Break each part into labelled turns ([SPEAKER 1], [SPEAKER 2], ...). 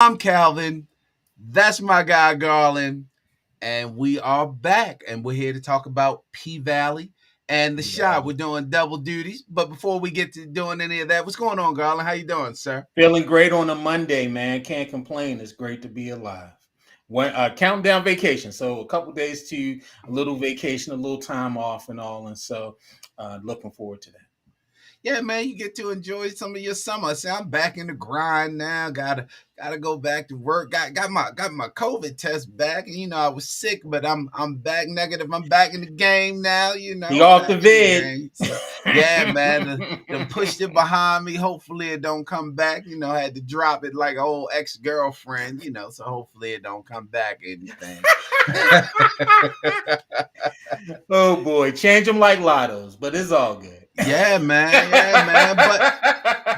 [SPEAKER 1] I'm Calvin. That's my guy Garland, and we are back, and we're here to talk about P-Valley and the shot.
[SPEAKER 2] Yeah.
[SPEAKER 1] We're doing double duties, but before we get to doing any of that, what's going on, Garland? How you doing, sir?
[SPEAKER 2] Feeling great on a Monday, man. Can't complain. It's great to be alive. Counting down vacation. So a couple days to a little vacation, a little time off and all. And so looking forward to that.
[SPEAKER 1] Yeah, man, you get to enjoy some of your summer. See, I'm back in the grind now. Gotta go back to work. Got my COVID test back, and I was sick, but I'm back negative. I'm back in the game now.
[SPEAKER 2] He off the
[SPEAKER 1] Back in the
[SPEAKER 2] vid.
[SPEAKER 1] game. So yeah, man, them pushed it behind me. Hopefully it don't come back. I had to drop it like an old ex girlfriend. So hopefully it don't come back or anything.
[SPEAKER 2] Oh boy, change them like lottos, but it's all good.
[SPEAKER 1] Yeah, man. Yeah, man.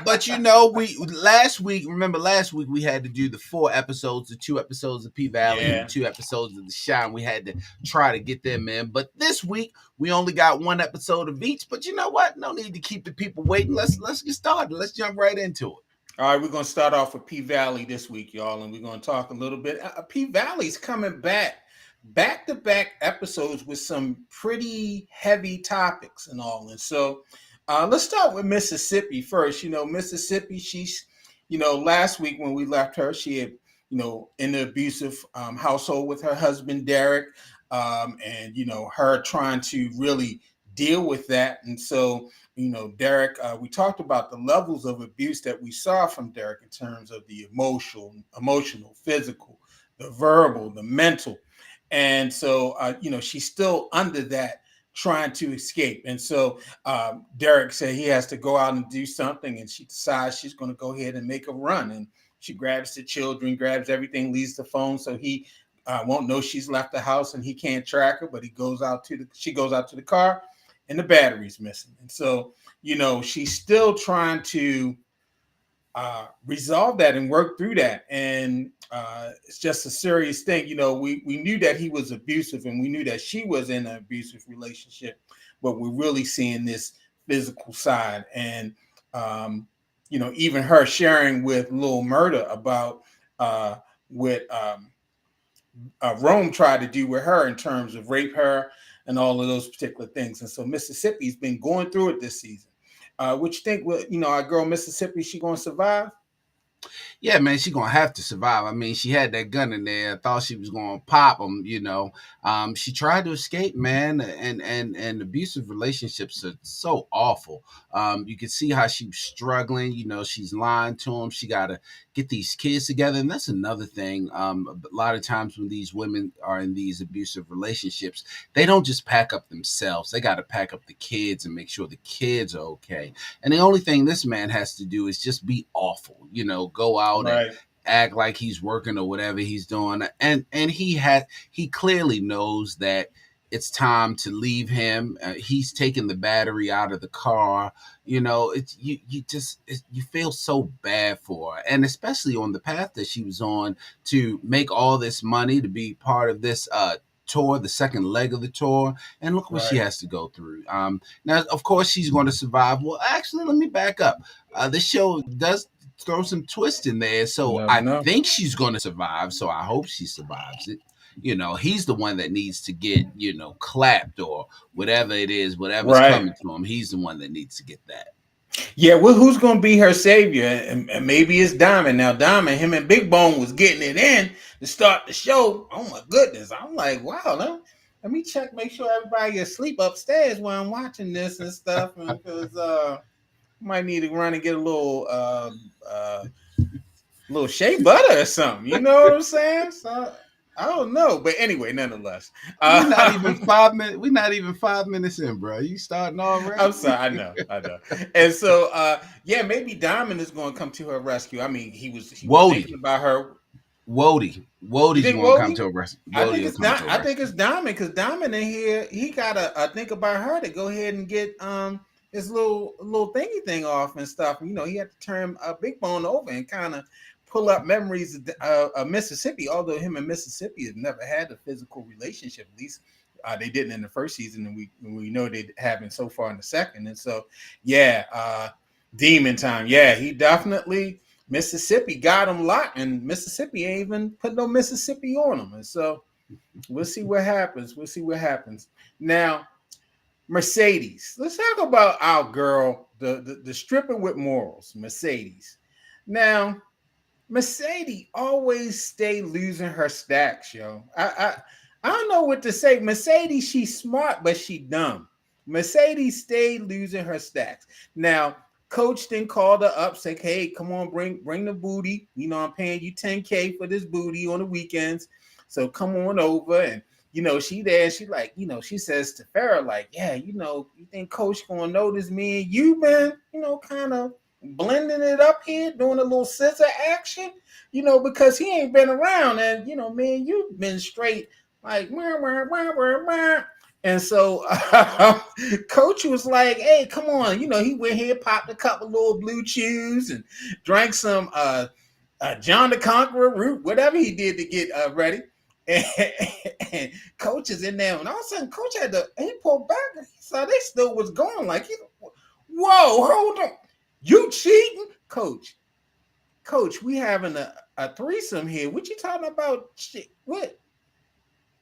[SPEAKER 1] But we last week we had to do the 4 episodes, the 2 episodes of P-Valley and the
[SPEAKER 2] Yeah.
[SPEAKER 1] 2 episodes of the Shine. We had to try to get them in. But this week we only got 1 episode of each. But you know what? No need to keep the people waiting. Let's get started. Let's jump right into it.
[SPEAKER 2] All right, we're going to start off with P-Valley this week, y'all, and we're going to talk a little bit. P-Valley's coming back to back episodes with some pretty heavy topics and all. And so let's start with Mississippi first. Mississippi, she's, last week when we left her, she had, in an abusive household with her husband, Derek, and, her trying to really deal with that. And so, Derek, we talked about the levels of abuse that we saw from Derek in terms of the emotional, physical, the verbal, the mental. And so, she's still under that, trying to escape. And so Derek said he has to go out and do something. And she decides she's going to go ahead and make a run. And she grabs the children, grabs everything, leaves the phone. So he won't know she's left the house and he can't track her. But she goes out to the car and the battery's missing. And so, she's still trying to resolve that and work through that. And it's just a serious thing. We knew that he was abusive and we knew that she was in an abusive relationship, but we're really seeing this physical side. And, even her sharing with Lil Murda about what Rome tried to do with her in terms of rape her and all of those particular things. And so Mississippi's been going through it this season. What you think? Our girl Mississippi, she gonna survive?
[SPEAKER 1] Yeah, man, she gonna have to survive. I mean, she had that gun in there. I thought she was gonna pop him. She tried to escape, man, and abusive relationships are so awful. You can see how she was struggling. She's lying to him. She gotta get these kids together, and that's another thing. A lot of times when these women are in these abusive relationships, they don't just pack up themselves. They gotta pack up the kids and make sure the kids are okay. And the only thing this man has to do is just be awful. Go out and
[SPEAKER 2] Right.
[SPEAKER 1] act like he's working or whatever he's doing, and he clearly knows that it's time to leave him. He's taking the battery out of the car. It's you feel so bad for her, and especially on the path that she was on to make all this money to be part of this tour, the second leg of the tour, and look what she
[SPEAKER 2] Right.
[SPEAKER 1] has to go through. Now, of course, she's going to survive. Well, actually, let me back up. This show does throw some twist in there.
[SPEAKER 2] You
[SPEAKER 1] So
[SPEAKER 2] never
[SPEAKER 1] I
[SPEAKER 2] know.
[SPEAKER 1] think she's going to survive. So I hope she survives it. He's the one that needs to get, clapped or whatever it is, whatever's
[SPEAKER 2] Right.
[SPEAKER 1] coming to him. He's the one that needs to get that.
[SPEAKER 2] Yeah, well, who's gonna be her savior? And maybe it's Diamond. Now, Diamond, him and Big Bone was getting it in to start the show. Oh my goodness. I'm like, wow, let me check, make sure everybody is asleep upstairs while I'm watching this and stuff. Because might need to run and get a little shea butter or something. You know what I'm saying? So I don't know, but anyway, nonetheless,
[SPEAKER 1] We're not even 5 minutes. We're not even 5 minutes in, bro. You starting
[SPEAKER 2] I'm
[SPEAKER 1] already?
[SPEAKER 2] sorry, I know, and so yeah, maybe Diamond is going to come to her rescue. I mean, he was thinking
[SPEAKER 1] Wody,
[SPEAKER 2] about her. You
[SPEAKER 1] Wodie's
[SPEAKER 2] think
[SPEAKER 1] going to come
[SPEAKER 2] Wody?
[SPEAKER 1] to a rescue. Wodie will come to a
[SPEAKER 2] I think
[SPEAKER 1] rescue.
[SPEAKER 2] it's Diamond because Diamond in here, he got to think about her to go ahead and get his little thingy thing off and stuff. He had to turn Big Bone over and kind of pull up memories of Mississippi. Although him and Mississippi have never had a physical relationship, at least they didn't in the first season, and we know they haven't so far in the second. And so, yeah, Demon Time. Yeah, he definitely Mississippi got them locked, and Mississippi ain't even put no Mississippi on them. And so we'll see what happens. We'll see what happens. Now, Mercedes. Let's talk about our girl, the stripper with morals, Mercedes. Now, Mercedes always stay losing her stacks, yo. I don't know what to say. Mercedes, she's smart, but she dumb. Mercedes stayed losing her stacks. Now, coach then called her up, said, "Hey, come on, bring the booty. You know, I'm paying you 10K for this booty on the weekends. So come on over." And she there, and she like, she says to Farrah, like, "Yeah, you think coach gonna notice me and you, man, kind of blending it up here, doing a little scissor action, because he ain't been around, and me and you've been straight like wah, wah, wah, wah, wah." And so coach was like, "Hey, come on." He went here, popped a couple little blue chews and drank some John the Conqueror root, whatever he did to get ready. And, and coach is in there, and all of a sudden coach he pulled back and he saw they still was going like, "Whoa, hold on. You cheating?" Coach, we having a threesome here. What you talking about? What?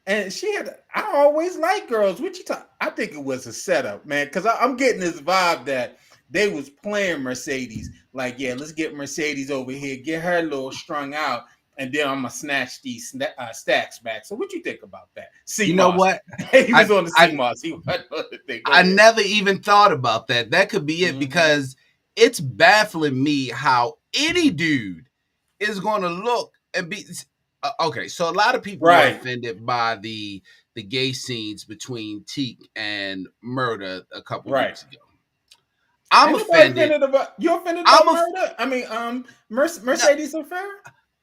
[SPEAKER 2] And she had, I always like girls. What you talk? I think it was a setup, man, because I'm getting this vibe that they was playing Mercedes. Like, yeah, let's get Mercedes over here, get her a little strung out, and then I'm gonna snatch these stacks back. So what you think about that?
[SPEAKER 1] You know
[SPEAKER 2] CMOS.
[SPEAKER 1] what?
[SPEAKER 2] He
[SPEAKER 1] I
[SPEAKER 2] was on the
[SPEAKER 1] I
[SPEAKER 2] CMOS. He was on the thing. Go
[SPEAKER 1] I
[SPEAKER 2] ahead.
[SPEAKER 1] never even thought about that. That could be it
[SPEAKER 2] Mm-hmm.
[SPEAKER 1] because it's baffling me how any dude is going to look and be okay. So a lot of people were
[SPEAKER 2] Right,
[SPEAKER 1] offended by the gay scenes between Teak and Murder a couple
[SPEAKER 2] right.
[SPEAKER 1] weeks ago. I'm
[SPEAKER 2] Ain't nobody
[SPEAKER 1] offended.
[SPEAKER 2] offended about you offended
[SPEAKER 1] I'm
[SPEAKER 2] about
[SPEAKER 1] a
[SPEAKER 2] murder? I mean,
[SPEAKER 1] no,
[SPEAKER 2] Mercedes and Farrah?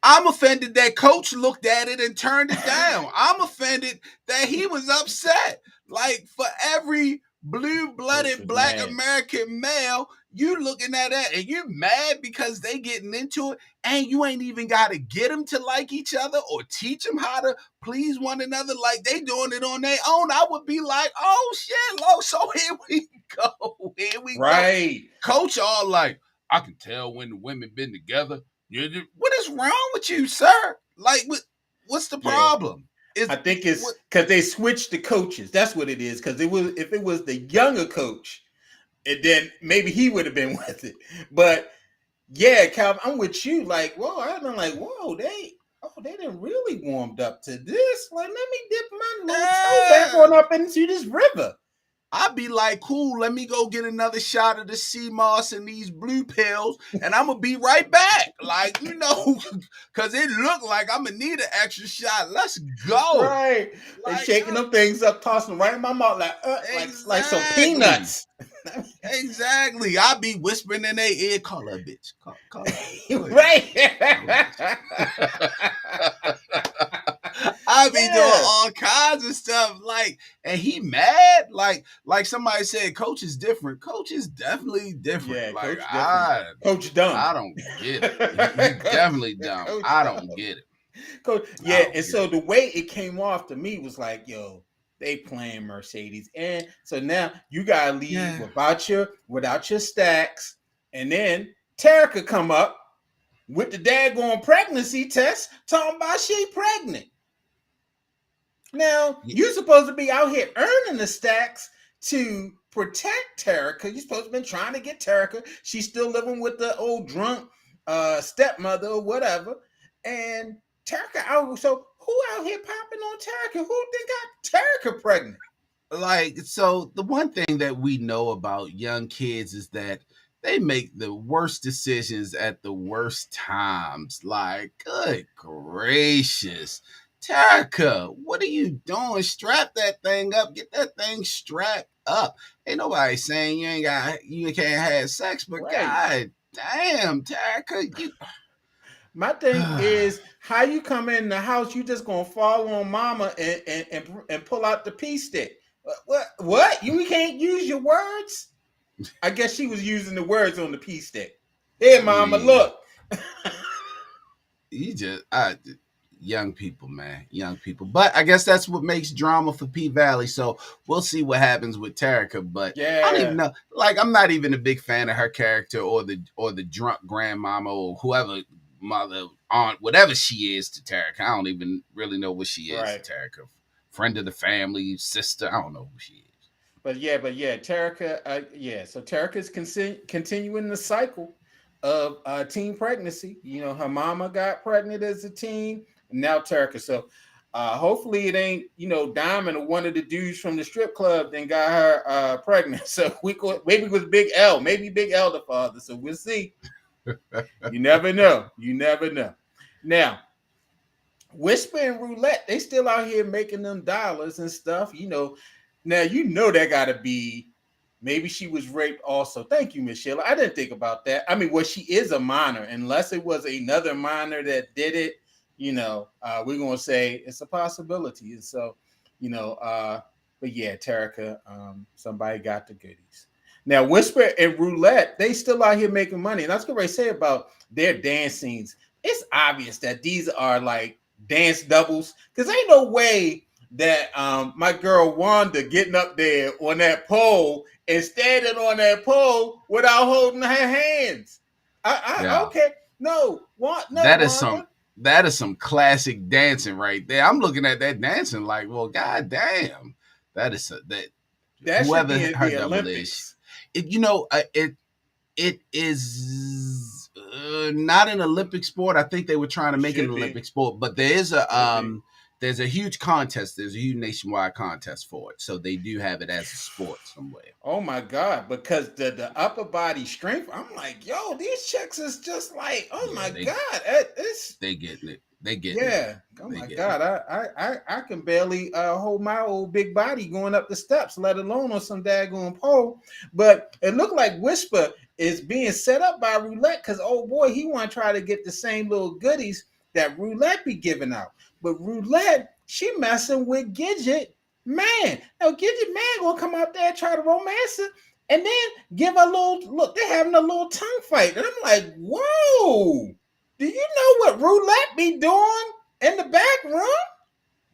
[SPEAKER 1] I'm offended that coach looked at it and turned it down. I'm offended that he was upset. Like for every
[SPEAKER 2] Coach
[SPEAKER 1] blue-blooded
[SPEAKER 2] was
[SPEAKER 1] black
[SPEAKER 2] mad.
[SPEAKER 1] American male, you looking at that and you mad because they getting into it and you ain't even got to get them to like each other or teach them how to please one another like they doing it on their own. I would be like, oh shit, Lo, so here we go. Here we go.
[SPEAKER 2] Right.
[SPEAKER 1] Coach all like, I can tell when the women been together. What is wrong with you, sir? Like, what's the
[SPEAKER 2] Yeah.
[SPEAKER 1] problem?
[SPEAKER 2] I
[SPEAKER 1] Is
[SPEAKER 2] think it's
[SPEAKER 1] what?
[SPEAKER 2] because they switched the coaches. That's what it is. Because if it was the younger coach, then maybe he would have been with it. But yeah, Calvin, I'm with you. Like, whoa, I've been like, whoa, they didn't really warmed up to this. Like, let me dip my little toe back
[SPEAKER 1] Uh,
[SPEAKER 2] on up into this river.
[SPEAKER 1] I'd be like, cool. Let me go get another shot of the sea moss and these blue pills, and I'm gonna be right back. Like, because it looked like I'm gonna need an extra shot. Let's go.
[SPEAKER 2] Right. They
[SPEAKER 1] Like,
[SPEAKER 2] shaking them things up, tossing them right in my mouth like some
[SPEAKER 1] exactly.
[SPEAKER 2] peanuts.
[SPEAKER 1] Exactly. I be whispering in their ear, call her a bitch. Call her a bitch. Go ahead.
[SPEAKER 2] Right.
[SPEAKER 1] Call her a bitch. I be doing
[SPEAKER 2] Yeah.
[SPEAKER 1] all kinds of stuff. Like, and he mad? Like somebody said, coach is different. Coach is definitely different.
[SPEAKER 2] Yeah,
[SPEAKER 1] Like,
[SPEAKER 2] coach different.
[SPEAKER 1] I
[SPEAKER 2] Coach dumb.
[SPEAKER 1] I don't get it. He's definitely dumb.
[SPEAKER 2] Coach
[SPEAKER 1] I don't
[SPEAKER 2] dumb.
[SPEAKER 1] get it.
[SPEAKER 2] Coach,
[SPEAKER 1] I
[SPEAKER 2] yeah,
[SPEAKER 1] don't
[SPEAKER 2] and
[SPEAKER 1] get
[SPEAKER 2] so
[SPEAKER 1] it.
[SPEAKER 2] the way it came off to me was like, yo, they playing Mercedes. And so now you gotta leave
[SPEAKER 1] Yeah.
[SPEAKER 2] without your stacks. And then Terica come up with the daggone pregnancy test, talking about she pregnant. Now, you're supposed to be out here earning the stacks to protect Terica. You're supposed to be trying to get Terica. She's still living with the old drunk stepmother or whatever. And Terica out. So who out here popping on Terica? Who they got Terica pregnant?
[SPEAKER 1] Like, so the one thing that we know about young kids is that they make the worst decisions at the worst times. Like, good gracious. Terica, what are you doing? Strap that thing up. Get that thing strapped up. Ain't nobody saying you can't have sex, but
[SPEAKER 2] Right.
[SPEAKER 1] god damn, Terica, you
[SPEAKER 2] My thing is how you come in the house, you just gonna fall on mama and pull out the pea stick. What? You can't use your words? I guess she was using the words on the pea stick. Here,
[SPEAKER 1] I
[SPEAKER 2] mama,
[SPEAKER 1] mean,
[SPEAKER 2] look.
[SPEAKER 1] you just I young people, man, young people. But I guess that's what makes drama for P Valley. So we'll see what happens with Terica. But I don't even
[SPEAKER 2] Yeah,
[SPEAKER 1] know. Like, I'm not even a big fan of her character or the drunk grandmama or whoever mother aunt whatever she is to Terica. I don't even really know what she is to
[SPEAKER 2] right.
[SPEAKER 1] Terica. Friend of the family, sister. I don't know who she is.
[SPEAKER 2] But yeah, Terica, yeah. So Terica's continuing the cycle of teen pregnancy. You know, her mama got pregnant as a teen, and now Terica. So hopefully it ain't Diamond or one of the dudes from the strip club then got her pregnant. So maybe it was Big L, maybe Big L the father. So we'll see. You never know. You never know. Now Whisper and Roulette, they still out here making them dollars and stuff. Now that gotta be maybe she was raped also. Thank you, Miss Sheila. I didn't think about that. I mean, well, she is a minor, unless it was another minor that did it. We're gonna say it's a possibility. And so, but yeah, Terica, somebody got the goodies. Now, Whisper and Roulette, they still out here making money. And that's what I say about their dance scenes. It's obvious that these are like dance doubles because ain't no way that my girl Wanda getting up there on that pole and standing on that pole without holding her hands.
[SPEAKER 1] Yeah,
[SPEAKER 2] Okay, no, no,
[SPEAKER 1] that is some
[SPEAKER 2] Wanda.
[SPEAKER 1] classic dancing right there. I'm looking at that dancing like, well, god damn, that
[SPEAKER 2] That should
[SPEAKER 1] whoever
[SPEAKER 2] be in
[SPEAKER 1] her
[SPEAKER 2] the
[SPEAKER 1] double is,
[SPEAKER 2] Olympics.
[SPEAKER 1] it is not an Olympic sport. I think they were trying to make it an
[SPEAKER 2] Should be,
[SPEAKER 1] Olympic sport, but there is a
[SPEAKER 2] should be.
[SPEAKER 1] there's a huge contest. There's a huge nationwide contest for it, so they do have it as a sport somewhere.
[SPEAKER 2] Oh my god! Because the upper body strength, I'm like, yo, these chicks is just like, oh
[SPEAKER 1] Yeah,
[SPEAKER 2] my
[SPEAKER 1] they
[SPEAKER 2] god, it's
[SPEAKER 1] they getting it. They getting it.
[SPEAKER 2] yeah. Oh
[SPEAKER 1] They
[SPEAKER 2] my
[SPEAKER 1] getting it.
[SPEAKER 2] god, I can barely hold my old big body going up the steps, let alone on some daggone pole. But it looked like Whisper is being set up by Roulette because oh boy, he want to try to get the same little goodies that Roulette be giving out. But Roulette, she messing with Gidget. Man, now Gidget man gonna come out there and try to romance her and then give a little look. They're having a little tongue fight, and I'm like, whoa. Do you know what Roulette be doing in the back room?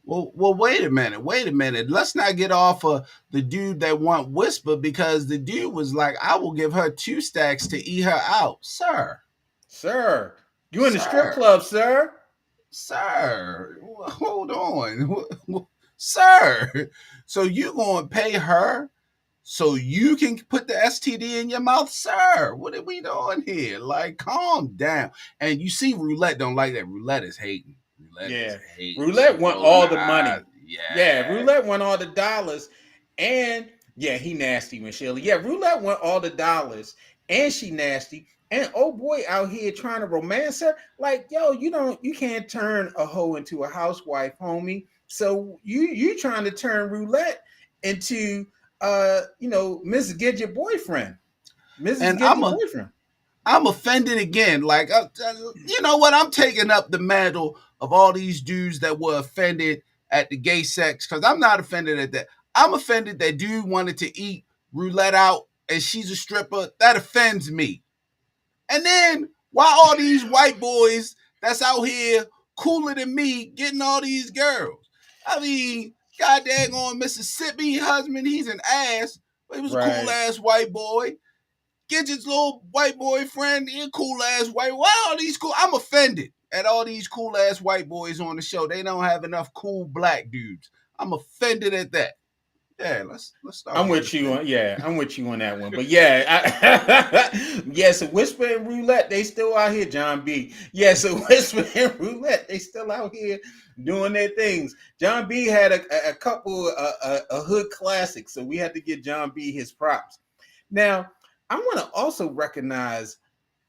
[SPEAKER 1] Well, wait a minute. Wait a minute. Let's not get off of the dude that want Whisper because the dude was like, I will give her 2 stacks to eat her out.
[SPEAKER 2] Sir, you in the strip
[SPEAKER 1] Sir,
[SPEAKER 2] club, sir.
[SPEAKER 1] sir, hold on. Sir, so you going to pay her so you can put the STD in your mouth? Sir, what are we doing here? Like, calm down. And you see, Roulette don't like that. Roulette is hating. Roulette is
[SPEAKER 2] Yeah.
[SPEAKER 1] hating.
[SPEAKER 2] Roulette
[SPEAKER 1] She's
[SPEAKER 2] want
[SPEAKER 1] rolling
[SPEAKER 2] all
[SPEAKER 1] her
[SPEAKER 2] the
[SPEAKER 1] eyes.
[SPEAKER 2] money. Yeah,
[SPEAKER 1] Yeah.
[SPEAKER 2] Roulette want all the dollars. And yeah, he nasty, Michelle. Yeah, Roulette want all the dollars. And she nasty. And oh boy out here trying to romance her. Like, yo, you can't turn a hoe into a housewife, homie. So you trying to turn Roulette into Mrs. Gidget boyfriend. Mrs.
[SPEAKER 1] And
[SPEAKER 2] Gidget boyfriend.
[SPEAKER 1] I'm offended again. Like, you know what? I'm taking up the mantle of all these dudes that were offended at the gay sex because I'm not offended at that. I'm offended that dude wanted to eat Roulette out and she's a stripper. That offends me. And then why all these white boys that's out here cooler than me getting all these girls? I mean, goddamn on Mississippi husband, he's an ass, but he was a cool
[SPEAKER 2] Right.
[SPEAKER 1] ass white boy. Gidget's little white boyfriend, he a cool ass white. Why all these cool? I'm offended at all these cool ass white boys on the show. They don't have enough cool black dudes. I'm offended at that. Yeah, let's start
[SPEAKER 2] I'm
[SPEAKER 1] getting
[SPEAKER 2] with you
[SPEAKER 1] offended.
[SPEAKER 2] on I'm with you on that one. But yeah, yeah, so Whisper and Roulette, they still out here, John B. Yeah, so Whisper and Roulette, they still out here doing their things. John B had a couple a hood classics, so we had to give John B his props. Now, I want to also recognize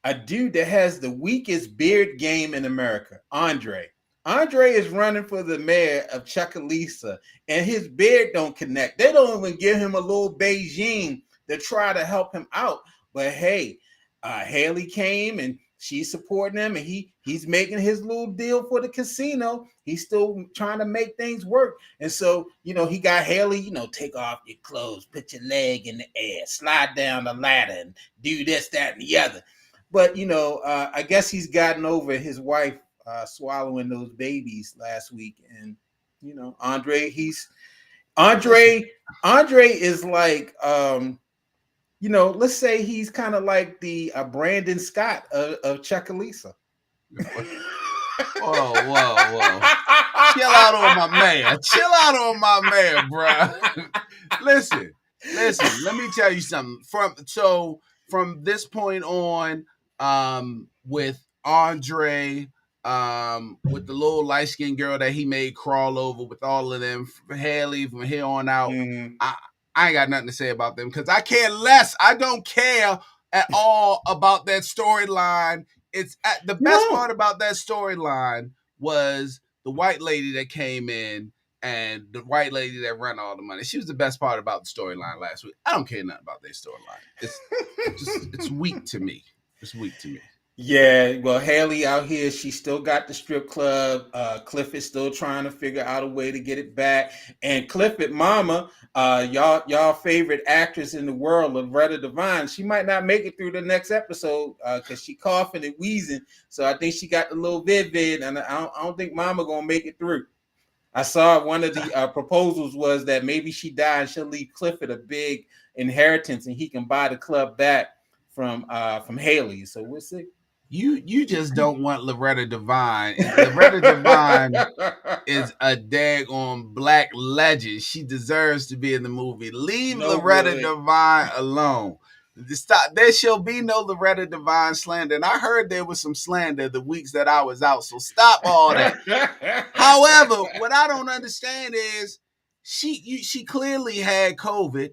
[SPEAKER 2] a dude that has the weakest beard game in America, Andre. Andre is running for the mayor of Chucalissa, and his beard don't connect. They don't even give him a little Beijing to try to help him out. But hey, Haley came and she's supporting him, and he's making his little deal for the casino. He's still trying to make things work, and so he got Haley. Take off your clothes, put your leg in the air, slide down the ladder, and do this, that, and the other. But I guess he's gotten over his wife swallowing those babies last week, and Andre,
[SPEAKER 1] Listen,
[SPEAKER 2] Andre Andre is like, let's say he's kind of like the Brandon Scott of Chuckalisa.
[SPEAKER 1] whoa. Chill out on my man. Chill out on my man, bruh. listen, listen. Let me tell you something. From this point on, with Andre, with the little light skinned girl that he made crawl over, with all of them, Haley from here on out,
[SPEAKER 2] Mhm.
[SPEAKER 1] I I ain't got nothing to say about them because I care less. I don't care at all about that storyline. The
[SPEAKER 2] You
[SPEAKER 1] best
[SPEAKER 2] know,
[SPEAKER 1] part about that storyline was the white lady that came in and the white lady that run all the money. She was the best part about the storyline last week. I don't care nothing about their storyline. It's weak to me. It's weak to me.
[SPEAKER 2] Yeah, well, Haley out here, she still got the strip club. Clifford still trying to figure out a way to get it back. And Clifford mama, y'all favorite actress in the world, Loretta Devine, she might not make it through the next episode because she coughing and wheezing. So I think she got the little vid, and I don't think mama gonna make it through. I saw one of the proposals was that maybe she died and she'll leave Clifford a big inheritance and he can buy the club back from Haley. So we'll see.
[SPEAKER 1] You just don't want Loretta Devine. Loretta Devine is a daggone black legend. She deserves to be in the movie. Leave
[SPEAKER 2] No
[SPEAKER 1] Loretta
[SPEAKER 2] wood.
[SPEAKER 1] Devine alone. Stop. There shall be no Loretta Devine slander. And I heard there was some slander the weeks that I was out. So stop all that. However, what I don't understand is she clearly had COVID.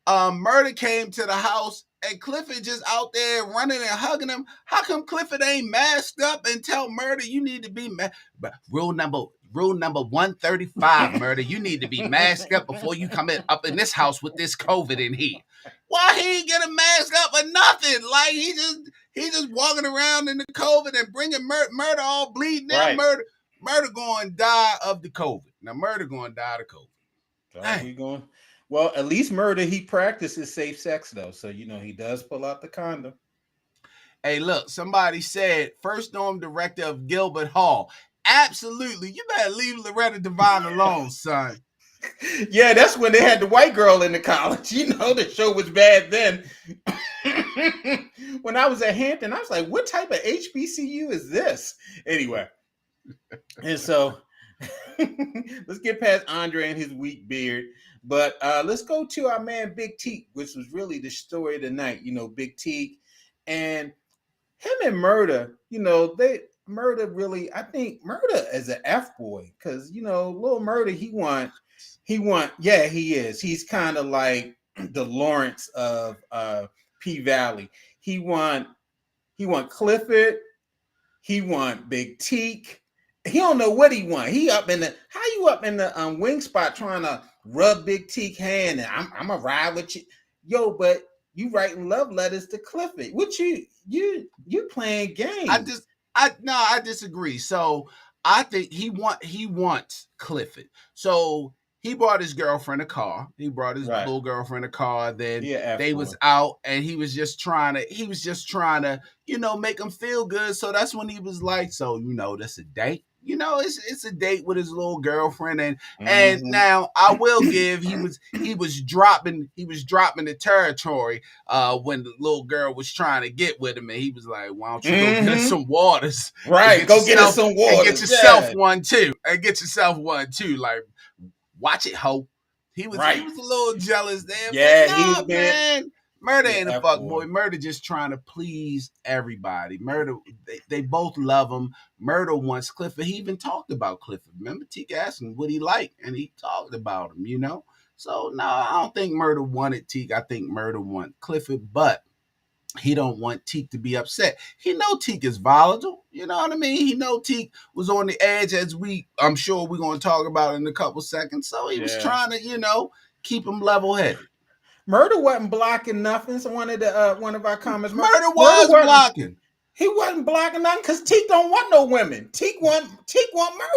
[SPEAKER 1] Murder came to the house and Clifford just out there running and hugging him. How come Clifford ain't masked up and tell Murder you need to be masked? But rule number 135, Murder, you need to be masked up before you come up in this house with this COVID in here. Why he ain't get a mask up or nothing? Like he just walking around in the COVID and bringing Murder all bleeding out.
[SPEAKER 2] Right.
[SPEAKER 1] Murder going to die of the COVID. Now Murder going to die of COVID.
[SPEAKER 2] So
[SPEAKER 1] Dang.
[SPEAKER 2] we going. Well, at least Murder he practices safe sex though, so he does pull out the condom.
[SPEAKER 1] Hey, look, somebody said first norm director of Gilbert Hall. Absolutely. You better leave Loretta Devine alone, son.
[SPEAKER 2] Yeah, that's when they had the white girl in the college. The show was bad then. When I was at Hampton, I was like, "What type of HBCU is this?" Anyway, and so let's get past Andre and his weak beard. But let's go to our man Big Teak, which was really the story of the night. Big Teak and him and Murder. They Murder really. I think Murder is an F boy because little Murder he want. Yeah, he is. He's kind of like the Lawrence of P-Valley. He want Clifford. He want Big Teak. He don't know what he want. He up in the how you up in the wing spot trying to rub Big Teak hand and I'm a ride with you, yo. But you writing love letters to Clifford. What you playing
[SPEAKER 1] I just
[SPEAKER 2] games?
[SPEAKER 1] I disagree. So I think he wants Clifford. So he brought his girlfriend a car. He brought his
[SPEAKER 2] Right.
[SPEAKER 1] little girlfriend a car. Then
[SPEAKER 2] He a F
[SPEAKER 1] they
[SPEAKER 2] boy.
[SPEAKER 1] was out and he was just trying to make him feel good. So that's when he was like, so that's a date. It's a date with his little girlfriend, and
[SPEAKER 2] Mm-hmm.
[SPEAKER 1] now I will give he was dropping the territory when the little girl was trying to get with him, and he was like, "Why don't you go get us
[SPEAKER 2] Mm-hmm.
[SPEAKER 1] some waters and
[SPEAKER 2] Right.
[SPEAKER 1] get
[SPEAKER 2] Go get us
[SPEAKER 1] yourself
[SPEAKER 2] some
[SPEAKER 1] and get
[SPEAKER 2] waters.
[SPEAKER 1] yourself
[SPEAKER 2] Yeah.
[SPEAKER 1] one too, and get yourself one too." Like, watch it, ho. He
[SPEAKER 2] Right.
[SPEAKER 1] was a little jealous there, but
[SPEAKER 2] Yeah. He was
[SPEAKER 1] no,
[SPEAKER 2] being
[SPEAKER 1] man. Murder
[SPEAKER 2] he a
[SPEAKER 1] ain't a
[SPEAKER 2] F
[SPEAKER 1] fuck
[SPEAKER 2] boy.
[SPEAKER 1] boy. Murder just trying to please everybody. Murder, they both love him. Murder wants Clifford. He even talked about Clifford. Remember, Teak asked him what he liked, and he talked about him. So no, I don't think Murder wanted Teak. I think Murder want Clifford, but he don't want Teak to be upset. He know Teak is volatile. You know what I mean? He know Teak was on the edge, as I'm sure we're going to talk about in a couple seconds. So he was
[SPEAKER 2] Yeah.
[SPEAKER 1] trying to, keep him level headed.
[SPEAKER 2] Murder wasn't blocking nothing. So one of our comments,
[SPEAKER 1] Murder
[SPEAKER 2] Murder
[SPEAKER 1] was
[SPEAKER 2] wasn't
[SPEAKER 1] blocking.
[SPEAKER 2] he wasn't blocking nothing because Teak don't want no women. Teak want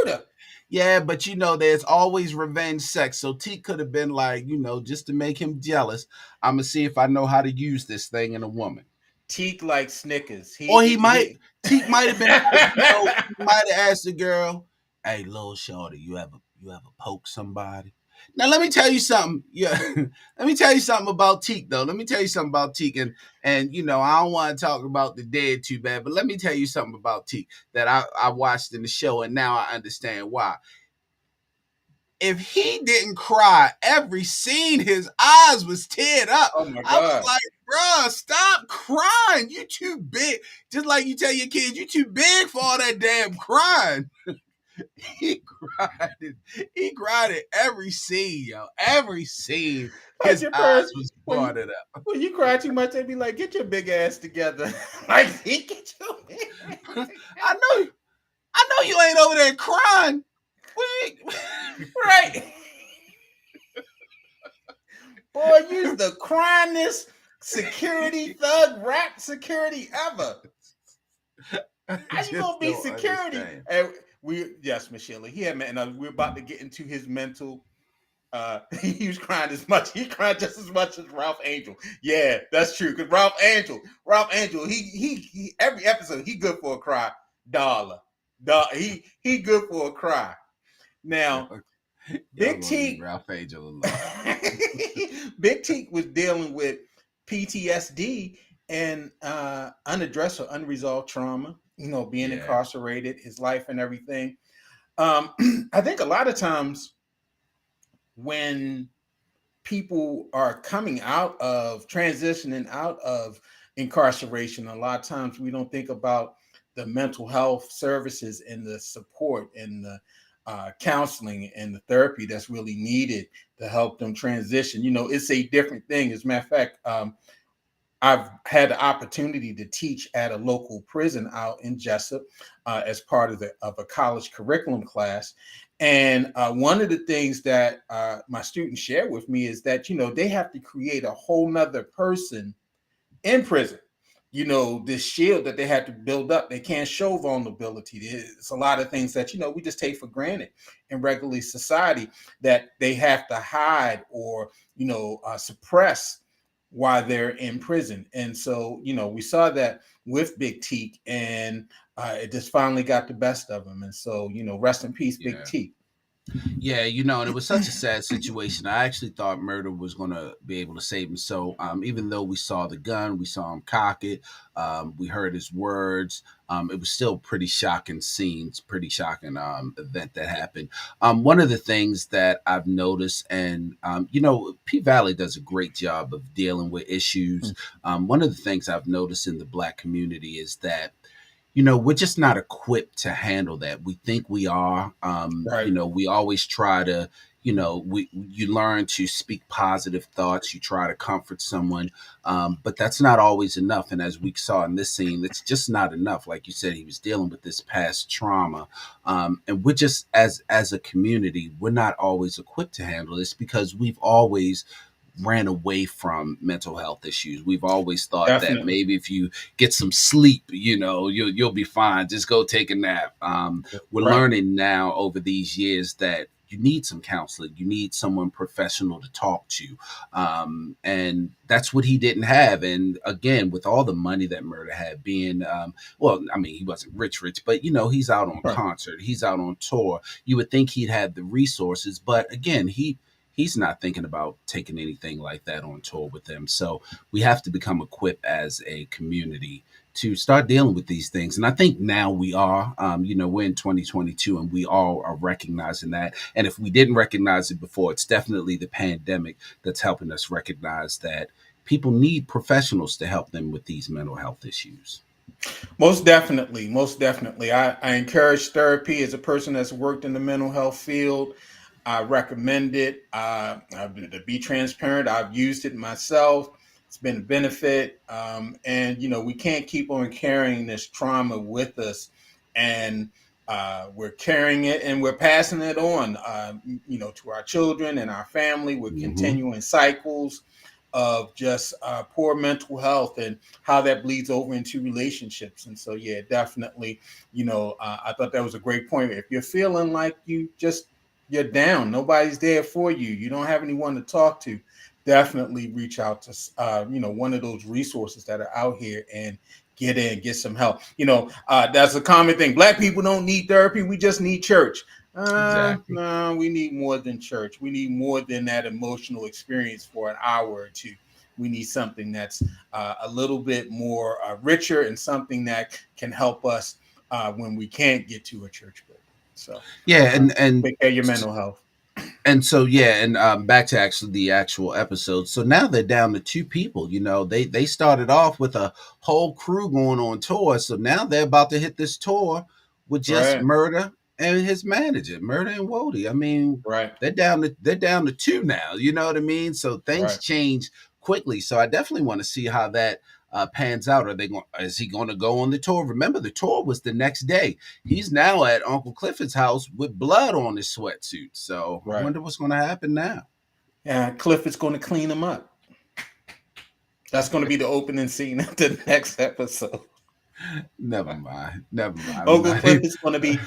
[SPEAKER 2] Murder.
[SPEAKER 1] Yeah, but there's always revenge sex. So Teak could have been like, just to make him jealous, I'm gonna see if I know how to use this thing in a woman.
[SPEAKER 2] Teak like Snickers.
[SPEAKER 1] Or he might
[SPEAKER 2] He
[SPEAKER 1] Teak might have been like, he might have asked the girl, "Hey, little shorty, you ever poke somebody?" Now let me tell you something. Yeah, let me tell you something about Teak though. Let me tell you something about Teak, and I don't want to talk about the dead too bad, but let me tell you something about Teak that I watched in the show, and now I understand why. If he didn't cry every scene, his eyes was teared up.
[SPEAKER 2] oh my
[SPEAKER 1] I was
[SPEAKER 2] God.
[SPEAKER 1] like, bruh, stop crying. You too big. Just like you tell your kids, you too big for all that damn crying. He cried. He cried at every scene, yo. Every scene,
[SPEAKER 2] Like
[SPEAKER 1] his
[SPEAKER 2] your
[SPEAKER 1] eyes
[SPEAKER 2] parents,
[SPEAKER 1] was
[SPEAKER 2] when you
[SPEAKER 1] watered up.
[SPEAKER 2] when you cry too much, they be like, "Get your big ass together." Like, he get your big ass
[SPEAKER 1] I
[SPEAKER 2] together.
[SPEAKER 1] know, I know you ain't over there crying.
[SPEAKER 2] Right. Boy, you's the cryingest security thug rap security ever.
[SPEAKER 1] I
[SPEAKER 2] How you gonna
[SPEAKER 1] just
[SPEAKER 2] be
[SPEAKER 1] don't
[SPEAKER 2] security?
[SPEAKER 1] understand.
[SPEAKER 2] And yes, Michelle, he had and we're about to get into his mental. He was crying as much. He cried just as much as Ralph Angel. Yeah, that's true. Because Ralph Angel, he every episode he good for a cry. Dollar, he good for a cry. Now,
[SPEAKER 1] Y'all
[SPEAKER 2] Big
[SPEAKER 1] gonna leave
[SPEAKER 2] T,
[SPEAKER 1] Ralph Angel alone.
[SPEAKER 2] Big T was dealing with PTSD and unaddressed or unresolved trauma. Being
[SPEAKER 1] Yeah,
[SPEAKER 2] incarcerated, his life and everything. Um, I think a lot of times when people are coming out of transitioning out of incarceration, a lot of times we don't think about the mental health services and the support and the counseling and the therapy that's really needed to help them transition. It's a different thing. As a matter of fact, I've had the opportunity to teach at a local prison out in Jessup as part of a college curriculum class. And one of the things that my students share with me is that, they have to create a whole nother person in prison. This shield that they had to build up. They can't show vulnerability. It's a lot of things that, we just take for granted in regular society that they have to hide or, suppress while they're in prison. And so, we saw that with Big Teak, and it just finally got the best of him. And so, rest in peace, Big
[SPEAKER 1] yeah.
[SPEAKER 2] Teak.
[SPEAKER 1] Yeah, and it was such a sad situation. I actually thought Murder was going to be able to save him. So, even though we saw the gun, we saw him cock it, we heard his words. It was still pretty shocking scenes, pretty shocking event that happened. One of the things that I've noticed, and P Valley does a great job of dealing with issues. One of the things I've noticed in the Black community is that we're just not equipped to handle that. We think we are.
[SPEAKER 2] Right.
[SPEAKER 1] We always try to, you learn to speak positive thoughts. You try to comfort someone, but that's not always enough. And as we saw in this scene, it's just not enough. Like you said, he was dealing with this past trauma, and we're just as a community, we're not always equipped to handle this because we've always ran away from mental health issues. We've always thought that
[SPEAKER 2] Definitely.
[SPEAKER 1] maybe if you get some sleep, you'll be fine. Just go take a nap. We're
[SPEAKER 2] Right.
[SPEAKER 1] learning now over these years that you need some counseling. You need someone professional to talk to, and that's what he didn't have. And again, with all the money that Murder had, being well, I mean, he wasn't rich, but he's out on
[SPEAKER 2] Right.
[SPEAKER 1] concert, he's out on tour. You would think he'd have the resources, but again, he's not thinking about taking anything like that on tour with them. So we have to become equipped as a community to start dealing with these things. And I think now we are, we're in 2022 and we all are recognizing that. And if we didn't recognize it before, it's definitely the pandemic that's helping us recognize that people need professionals to help them with these mental health issues.
[SPEAKER 2] Most definitely, most definitely. I encourage therapy as a person that's worked in the mental health field. I recommend it. To be transparent, I've used it myself. It's been a benefit, and we can't keep on carrying this trauma with us, and we're carrying it and we're passing it on, to our children and our family. We're
[SPEAKER 1] Mm-hmm.
[SPEAKER 2] continuing cycles of just poor mental health and how that bleeds over into relationships. And so, yeah, definitely, I thought that was a great point. If you're feeling like you're down, nobody's there for you, you don't have anyone to talk to, definitely reach out to one of those resources that are out here and get some help. That's a common thing. Black people don't need therapy. We just need church.
[SPEAKER 1] Exactly.
[SPEAKER 2] No, we need more than church. We need more than that emotional experience for an hour or two. We need something that's a little bit more richer and something that can help us when we can't get to a church building. So
[SPEAKER 1] Yeah,
[SPEAKER 2] uh,
[SPEAKER 1] and
[SPEAKER 2] take care of your mental health.
[SPEAKER 1] so yeah, and back to actually the actual episode. So now they're down to two people. They started off with a whole crew going on tour. So now they're about to hit this tour with just
[SPEAKER 2] Right,
[SPEAKER 1] Murder and his manager, Murder and Wody. I mean,
[SPEAKER 2] right,
[SPEAKER 1] they're down to two now. You know what I mean? So things
[SPEAKER 2] right.
[SPEAKER 1] change quickly. So I definitely want to see how that pans out. Is he going to go on the tour? Remember, the tour was the next day. He's now at Uncle Clifford's house with blood on his sweatsuit. So I
[SPEAKER 2] Right.
[SPEAKER 1] wonder what's going to happen now.
[SPEAKER 2] Yeah, Cliff is going to clean him up. That's going to be the opening scene of the next episode.
[SPEAKER 1] Never mind. Never mind. I'm
[SPEAKER 2] Uncle
[SPEAKER 1] not
[SPEAKER 2] Cliff
[SPEAKER 1] even.
[SPEAKER 2] is going to be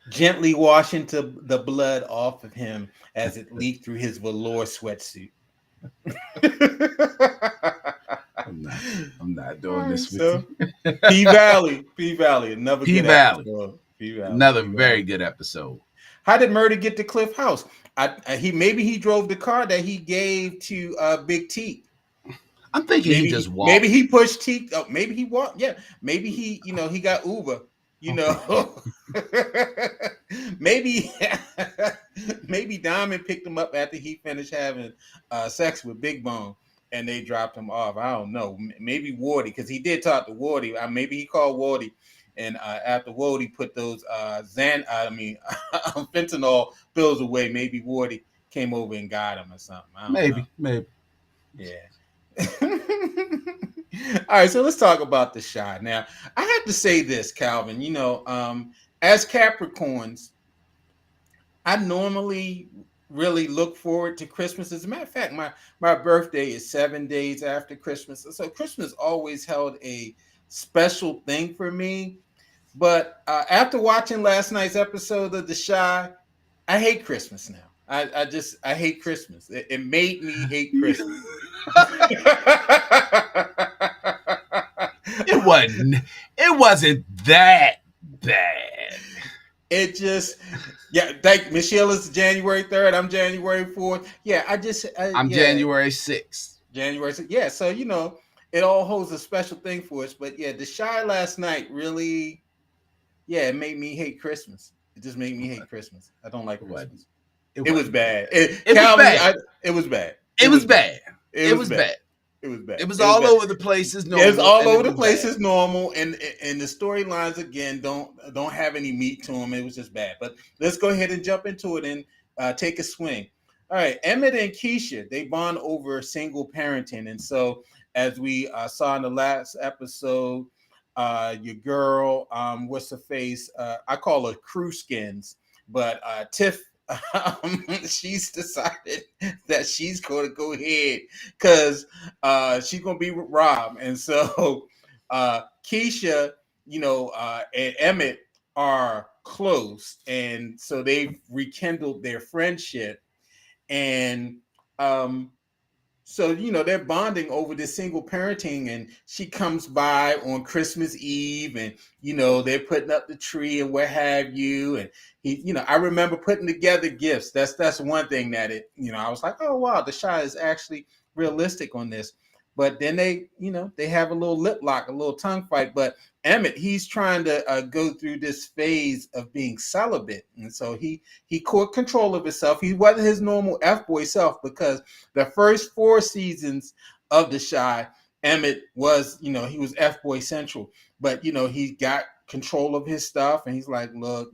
[SPEAKER 2] gently washing the blood off of him as it leaked through his velour sweatsuit.
[SPEAKER 1] I'm not. I'm not
[SPEAKER 2] All
[SPEAKER 1] doing
[SPEAKER 2] right,
[SPEAKER 1] this with you.
[SPEAKER 2] so P Valley, another
[SPEAKER 1] P
[SPEAKER 2] good
[SPEAKER 1] Valley,
[SPEAKER 2] episode. P Valley,
[SPEAKER 1] another
[SPEAKER 2] P Valley.
[SPEAKER 1] very good episode.
[SPEAKER 2] How did Murder get to Cliff House? He maybe he drove the car that he gave to Big T.
[SPEAKER 1] I'm thinking he just
[SPEAKER 2] Maybe
[SPEAKER 1] walked.
[SPEAKER 2] he pushed T. Oh, maybe he walked. Yeah, maybe he got Uber. You know, maybe maybe Diamond picked him up after he finished having sex with Big Bone, and they dropped him off. I don't know. Maybe Wardy, because he did talk to Wardy. Maybe he called Wardy, and after Wardy put those fentanyl pills away, maybe Wardy came over and got him or something. I don't know.
[SPEAKER 1] Maybe. Maybe.
[SPEAKER 2] Yeah. All right, so let's talk about the shot. Now, I have to say this, Calvin. As Capricorns, I normally really look forward to Christmas. As a matter of fact, my birthday is 7 days after Christmas, so Christmas always held a special thing for me. But after watching last night's episode of The Shy, I hate Christmas now. I hate Christmas. It made me hate Christmas.
[SPEAKER 1] It wasn't. It wasn't that bad.
[SPEAKER 2] It just, yeah. Like Michelle is January 3rd. I'm January 4th. Yeah,
[SPEAKER 1] I'm
[SPEAKER 2] yeah,
[SPEAKER 1] January 6th.
[SPEAKER 2] January 6th. Yeah, so it all holds a special thing for us. But yeah, the shy last night really, yeah, it made me hate Christmas. It just made me hate Christmas. I don't like
[SPEAKER 1] It wasn't.
[SPEAKER 2] Christmas.
[SPEAKER 1] It
[SPEAKER 2] It was
[SPEAKER 1] wasn't that
[SPEAKER 2] bad.
[SPEAKER 1] bad. It was
[SPEAKER 2] Calvin,
[SPEAKER 1] bad.
[SPEAKER 2] it was bad. It
[SPEAKER 1] It
[SPEAKER 2] was
[SPEAKER 1] was
[SPEAKER 2] bad.
[SPEAKER 1] bad.
[SPEAKER 2] It
[SPEAKER 1] It
[SPEAKER 2] was
[SPEAKER 1] was
[SPEAKER 2] bad.
[SPEAKER 1] bad.
[SPEAKER 2] It was bad.
[SPEAKER 1] It was
[SPEAKER 2] It was
[SPEAKER 1] all
[SPEAKER 2] bad.
[SPEAKER 1] over the place as
[SPEAKER 2] It's
[SPEAKER 1] normal,
[SPEAKER 2] all
[SPEAKER 1] and
[SPEAKER 2] over
[SPEAKER 1] it
[SPEAKER 2] the
[SPEAKER 1] was
[SPEAKER 2] place
[SPEAKER 1] bad.
[SPEAKER 2] as normal, and the storylines again don't have any meat to them. It was just bad. But let's go ahead and jump into it and take a swing. All right, Emmett and Keisha, they bond over single parenting, and so as we saw in the last episode, your girl, what's her face? I call her Crew Skins, but Tiff. She's decided that she's going to go ahead because she's gonna be with Rob, and so Keisha, and Emmett are close, and so they've rekindled their friendship, and um, so they're bonding over this single parenting, and she comes by on Christmas Eve, and they're putting up the tree and what have you, and I remember putting together gifts. That's one thing that I was like, oh wow, the Shy is actually realistic on this. But then they have a little lip lock, a little tongue fight. But Emmett, he's trying to go through this phase of being celibate, and so he caught control of himself. He wasn't his normal f boy self, because the first 4 seasons of The Shy, Emmett was, he was F Boy Central, but he got control of his stuff, and he's like, look,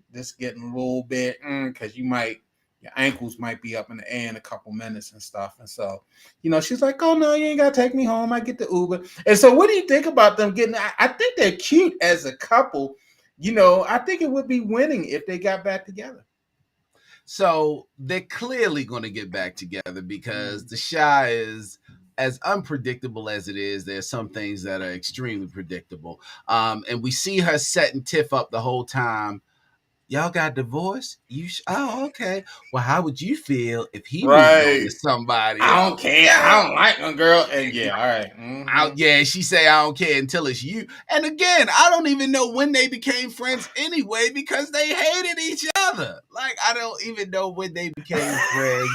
[SPEAKER 2] this getting a little bit, because your ankles might be up in the air in a couple minutes and stuff, and so, she's like, oh no, you ain't gotta take me home. I get the Uber, and so, what do you think about them getting? I think they're cute as a couple. I think it would be winning if they got back together.
[SPEAKER 1] So they're clearly going to get back together because
[SPEAKER 2] Mm.
[SPEAKER 1] the Shy is as unpredictable as it is. There's some things that are extremely predictable, and we see her setting Tiff up the whole time. Y'all got divorced? Oh, okay. Well, how would you feel if he moved on to
[SPEAKER 2] Right.
[SPEAKER 1] somebody
[SPEAKER 2] I don't
[SPEAKER 1] else?
[SPEAKER 2] care. I don't like a girl. And yeah, all right.
[SPEAKER 1] Yeah, she say I don't care until it's you. And again, I don't even know when they became friends anyway because they hated each other. Like I don't even know when they became friends.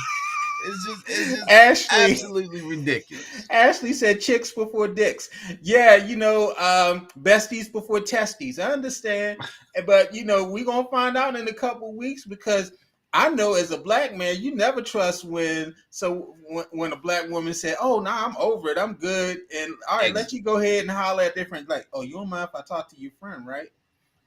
[SPEAKER 1] It's just
[SPEAKER 2] Ashley.
[SPEAKER 1] absolutely ridiculous.
[SPEAKER 2] Ashley said chicks before dicks. Yeah, besties before testes. I understand. But we're gonna find out in a couple of weeks because I know as a black man, you never trust when a black woman said, "Oh, nah, I'm over it. I'm good." And all right, let
[SPEAKER 1] Ex-
[SPEAKER 2] you go ahead and holler at different like, "Oh, you don't mind if I talk to your friend, right?"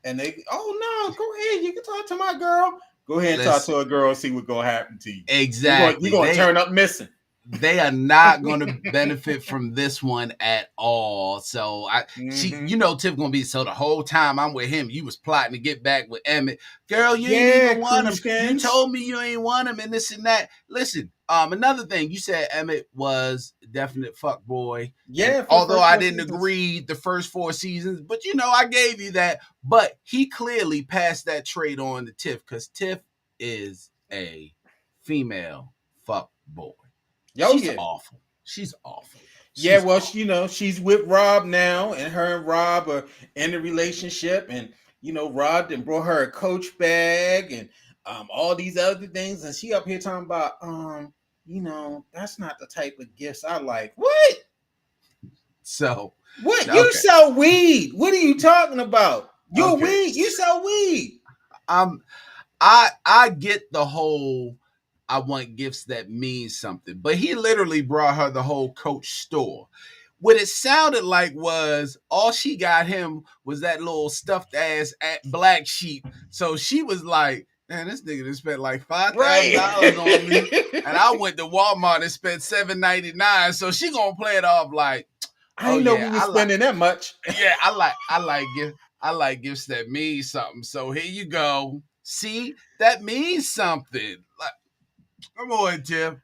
[SPEAKER 2] And they, "Oh no, go ahead. You can talk to my girl. Go ahead and talk
[SPEAKER 1] Listen,
[SPEAKER 2] to a girl and see what's gonna happen to you. You're
[SPEAKER 1] exactly.
[SPEAKER 2] gonna turn up missing."
[SPEAKER 1] They are not going to benefit from this one at all. So
[SPEAKER 2] Mm-hmm.
[SPEAKER 1] Tiff gonna be so the whole time I'm with him, you was plotting to get back with Emmett. Girl, you ain't
[SPEAKER 2] Yeah,
[SPEAKER 1] even want him. You
[SPEAKER 2] Cruiskins.
[SPEAKER 1] told me you ain't want him, and this and that. Listen, another thing you said Emmett was a definite fuck boy, and
[SPEAKER 2] Yeah, for the
[SPEAKER 1] although
[SPEAKER 2] first
[SPEAKER 1] I
[SPEAKER 2] four
[SPEAKER 1] didn't
[SPEAKER 2] seasons.
[SPEAKER 1] agree the first 4 seasons, but I gave you that. But he clearly passed that trait on to Tiff because Tiff is a female fuck boy.
[SPEAKER 2] Oh
[SPEAKER 1] She's
[SPEAKER 2] yeah.
[SPEAKER 1] awful. She's awful.
[SPEAKER 2] Yeah,
[SPEAKER 1] She's
[SPEAKER 2] well,
[SPEAKER 1] awful.
[SPEAKER 2] she's with Rob now, and her and Rob are in a relationship, and Rob then brought her a Coach bag and all these other things, and she up here talking about that's not the type of gifts I like. What?
[SPEAKER 1] So,
[SPEAKER 2] What? You
[SPEAKER 1] okay,
[SPEAKER 2] sell weed? What are you talking about? You're
[SPEAKER 1] okay.
[SPEAKER 2] weed. You sell weed.
[SPEAKER 1] Um, I get the whole I want gifts that mean something, but he literally brought her the whole Coach store. What it sounded like was all she got him was that little stuffed ass black sheep. So she was like, "Man, this nigga just spent like
[SPEAKER 2] Right.
[SPEAKER 1] $5,000 on me." And I went to Walmart and spent $7.99. So she gonna play it off like,
[SPEAKER 2] I
[SPEAKER 1] "Oh
[SPEAKER 2] didn't know
[SPEAKER 1] yeah,
[SPEAKER 2] we were spending that much.
[SPEAKER 1] I like gifts that mean something. So here you go. See, that means something. Like, come on, Tim.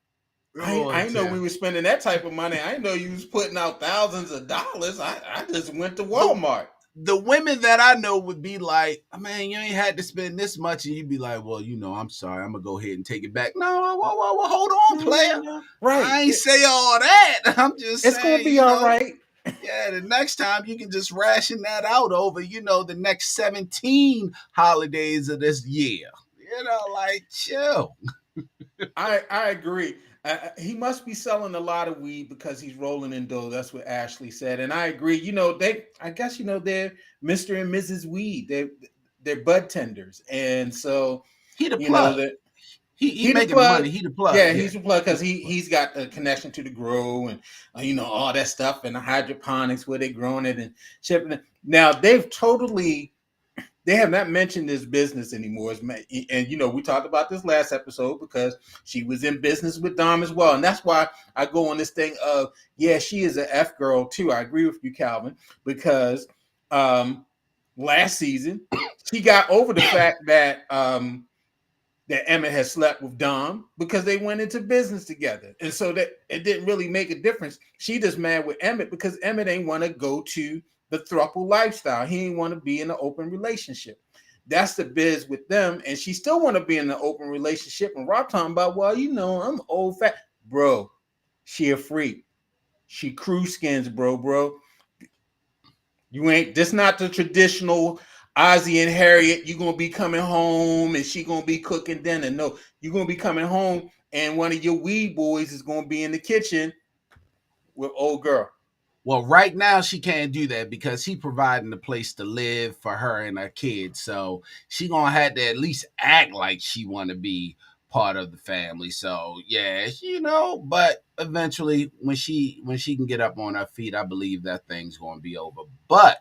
[SPEAKER 1] Come
[SPEAKER 2] I
[SPEAKER 1] on,
[SPEAKER 2] didn't know we
[SPEAKER 1] Tim.
[SPEAKER 2] were spending that type of money. I didn't know you was putting out thousands of dollars. I just went to
[SPEAKER 1] The
[SPEAKER 2] Walmart.
[SPEAKER 1] the women that I know would be like, oh, man, you ain't had to spend this much, and you'd be like, well, I'm sorry, I'm gonna go ahead and take it back. No, hold on,
[SPEAKER 2] No, no,
[SPEAKER 1] player.
[SPEAKER 2] no. Right.
[SPEAKER 1] I ain't say all that. I'm just
[SPEAKER 2] It's gonna
[SPEAKER 1] saying,
[SPEAKER 2] be all right.
[SPEAKER 1] yeah, the next time you can just ration that out over, the next 17 holidays of this year. Like chill.
[SPEAKER 2] I agree. He must be selling a lot of weed because he's rolling in dough. That's what Ashley said, and I agree. I guess they're Mister and Mrs. Weed. They're bud tenders, and so
[SPEAKER 1] He the
[SPEAKER 2] you know
[SPEAKER 1] plug.
[SPEAKER 2] that
[SPEAKER 1] He
[SPEAKER 2] he the
[SPEAKER 1] making
[SPEAKER 2] plug.
[SPEAKER 1] money. He the plug.
[SPEAKER 2] Yeah,
[SPEAKER 1] Yeah.
[SPEAKER 2] he's the plug
[SPEAKER 1] He
[SPEAKER 2] because
[SPEAKER 1] the plug.
[SPEAKER 2] he's got the connection to the grow and all that stuff and the hydroponics where they growing it and shipping it. Now they have not mentioned this business anymore. And we talked about this last episode because she was in business with Dom as well, and that's why I go on this thing of yeah, she is an F girl too. I agree with you, Calvin, because um, last season she got over the fact that Emmett had slept with Dom because they went into business together. And so that it didn't really make a difference. She just mad with Emmett because Emmett ain't want to go to the throuple lifestyle. He ain't want to be in an open relationship. That's the biz with them. And she still want to be in an open relationship. And Rob talking about, well, I'm old fat. Bro, she a freak. She cruise skins, bro. You ain't this not the traditional Ozzy and Harriet. You gonna be coming home and she gonna be cooking dinner. No, you gonna be coming home and one of your weed boys is gonna be in the kitchen with old girl.
[SPEAKER 1] Well, right now she can't do that because he providing a place to live for her and her kids. So she gonna have to at least act like she want to be part of the family. So yeah, but eventually when she can get up on her feet, I believe that thing's gonna be over. But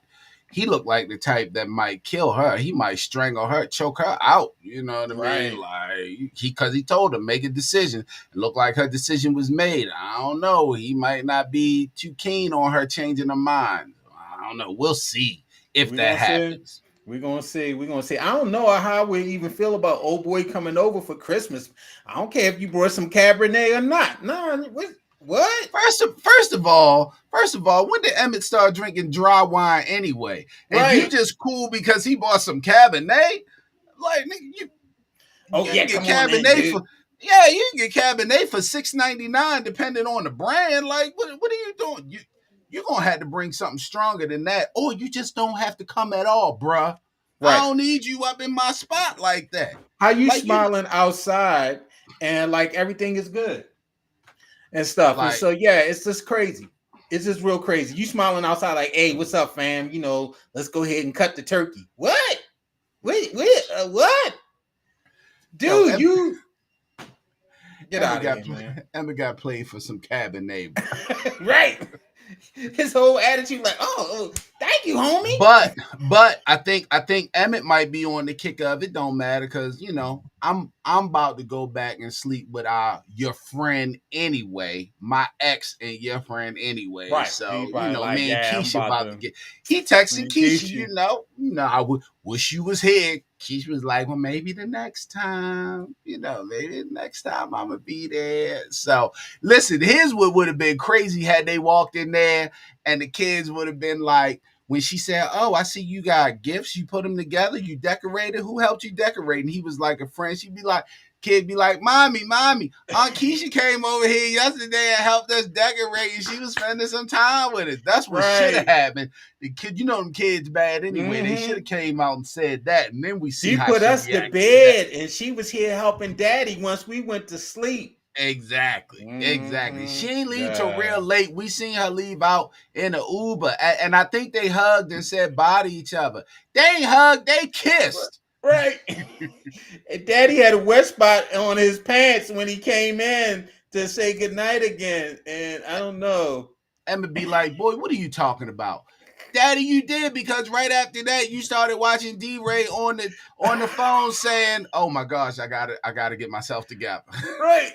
[SPEAKER 1] he looked like the type that might kill her. He might strangle her, choke her out. You know what I mean?
[SPEAKER 2] Right.
[SPEAKER 1] Like because he told her make a decision. It looked like her decision was made. I don't know. He might not be too keen on her changing her mind. I don't know. We'll see if
[SPEAKER 2] We're
[SPEAKER 1] that
[SPEAKER 2] gonna see.
[SPEAKER 1] happens.
[SPEAKER 2] We're gonna see. We're gonna see. I don't know how we even feel about old boy coming over for Christmas. I don't care if you brought some Cabernet or not. No, what?
[SPEAKER 1] First of all, when did Emmett start drinking dry wine anyway? And you
[SPEAKER 2] Right.
[SPEAKER 1] just cool because he bought some Cabernet? Like, nigga,
[SPEAKER 2] Oh
[SPEAKER 1] you
[SPEAKER 2] yeah,
[SPEAKER 1] can get
[SPEAKER 2] come on then,
[SPEAKER 1] Cabernet
[SPEAKER 2] dude.
[SPEAKER 1] for yeah, you can get Cabernet for $6.99 depending on the brand. Like, what are you doing? You're gonna have to bring something stronger than that, or you just don't have to come at all, bruh. I
[SPEAKER 2] Right.
[SPEAKER 1] don't need you up in my spot like that.
[SPEAKER 2] How you
[SPEAKER 1] Like you
[SPEAKER 2] smiling outside and like everything is good and stuff. And
[SPEAKER 1] like
[SPEAKER 2] so yeah, it's just crazy. It's just real crazy. You smiling outside like, hey, what's up, fam? Let's go ahead and cut the turkey. What? Wait, what?
[SPEAKER 1] yo,
[SPEAKER 2] Dude, you get
[SPEAKER 1] Emma
[SPEAKER 2] out of
[SPEAKER 1] got
[SPEAKER 2] here, man.
[SPEAKER 1] Emma got played for some Cabernet, bro.
[SPEAKER 2] Right. His whole attitude, like, oh, thank you,
[SPEAKER 1] But
[SPEAKER 2] homie.
[SPEAKER 1] I think Emmett might be on the kick of it. Don't matter because I'm about to go back and sleep with your friend anyway, my ex and your friend anyway.
[SPEAKER 2] Right. He
[SPEAKER 1] So
[SPEAKER 2] probably like,
[SPEAKER 1] me and
[SPEAKER 2] yeah, I'm
[SPEAKER 1] Keisha
[SPEAKER 2] about
[SPEAKER 1] about to
[SPEAKER 2] to
[SPEAKER 1] get. He texting Keisha,
[SPEAKER 2] Keisha.
[SPEAKER 1] I would wish you was here. Keisha was like, well, maybe the next time, maybe the next time I'm gonna be there. So listen, here's what would have been crazy had they walked in there and the kids would have been like, when she said, "Oh, I see you got gifts. You put them together. You decorated. Who helped you decorate?" And he was like a friend. She'd be like, kid be like, "Mommy, Aunt Keisha came over here yesterday and helped us decorate, and she was spending some time with us." That's what should have
[SPEAKER 2] Right.
[SPEAKER 1] happened. The kid, them kids bad anyway. They should
[SPEAKER 2] Mm-hmm.
[SPEAKER 1] have came out and said that, and then we see
[SPEAKER 2] She
[SPEAKER 1] how
[SPEAKER 2] put
[SPEAKER 1] she
[SPEAKER 2] us to
[SPEAKER 1] reacted to that.
[SPEAKER 2] bed and she was here helping daddy once we went to sleep.
[SPEAKER 1] Exactly.
[SPEAKER 2] Mm-hmm.
[SPEAKER 1] She ain't leave till real
[SPEAKER 2] Yeah.
[SPEAKER 1] late. We seen her leave out in an Uber, and I think they hugged and said bye to each other. They ain't hugged, they kissed.
[SPEAKER 2] Right. And daddy had a wet spot on his pants when he came in to say goodnight again. And I don't know.
[SPEAKER 1] Emma be like, "Boy, what are you talking about?" Daddy, you did because right after that you started watching D-Ray on the phone saying, "Oh my gosh, I gotta get myself together."
[SPEAKER 2] Right.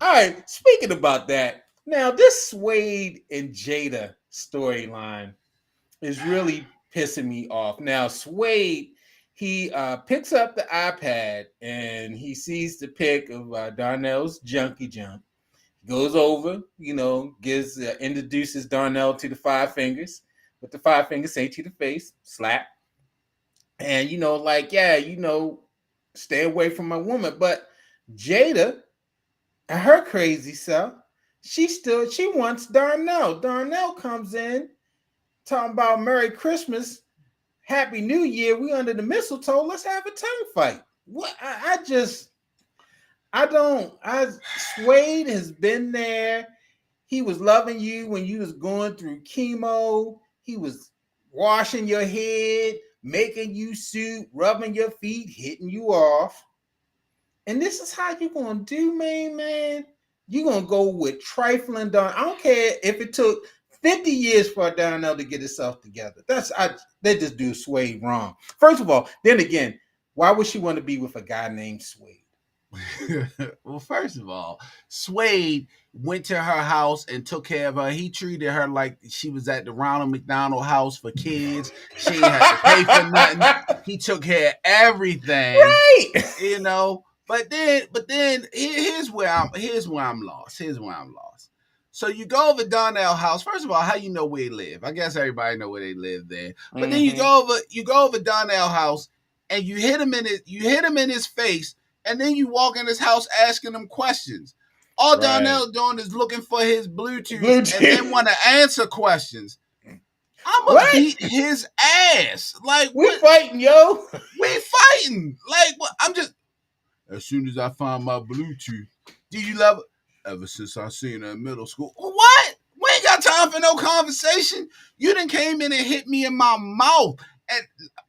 [SPEAKER 2] All right. Speaking about that, now this Suede and Jada storyline is really pissing me off. Now, Suede, he picks up the iPad and he sees the pic of Darnell's junkie jump. Goes over, gives introduces Darnell to the five fingers with the five fingers say to the face, slap, and like yeah, stay away from my woman. But Jada and her crazy self, she wants Darnell. Darnell comes in talking about Merry Christmas, Happy New Year. We under the mistletoe. Let's have a tongue fight. What I just I don't I Suede has been there. He was loving you when you was going through chemo. He was washing your head, making you soup, rubbing your feet, hitting you off. And this is how you gonna do, man. You gonna go with trifling Don. I don't care if it took 50 years for Darnell to get itself together. They just do Suede wrong. First of all, then again, why would she want to be with a guy named Suede?
[SPEAKER 1] Well, first of all, Suede went to her house and took care of her. He treated her like she was at the Ronald McDonald House for kids. She ain't had to pay for nothing. He took care of everything,
[SPEAKER 2] Right.
[SPEAKER 1] you know. But then here's where I'm lost. Here's where I'm lost. So you go over Donnell house. First of all, how you know where he live? I guess everybody know where they live there. But then you
[SPEAKER 2] Mm-hmm.
[SPEAKER 1] go over Donnell house and you hit him in his face, and then you walk in his house asking him questions. All
[SPEAKER 2] Right.
[SPEAKER 1] Donnell doing is looking for his Bluetooth and then
[SPEAKER 2] Bluetooth.
[SPEAKER 1] want to answer questions. I'ma
[SPEAKER 2] What?
[SPEAKER 1] beat his ass. Like
[SPEAKER 2] We
[SPEAKER 1] what?
[SPEAKER 2] fighting, yo.
[SPEAKER 1] We fighting. Like what? I'm just. As soon as I find my Bluetooth, do you love it? Ever since I seen her in middle school. What? We ain't got time for no conversation. You done came in and hit me in my mouth. And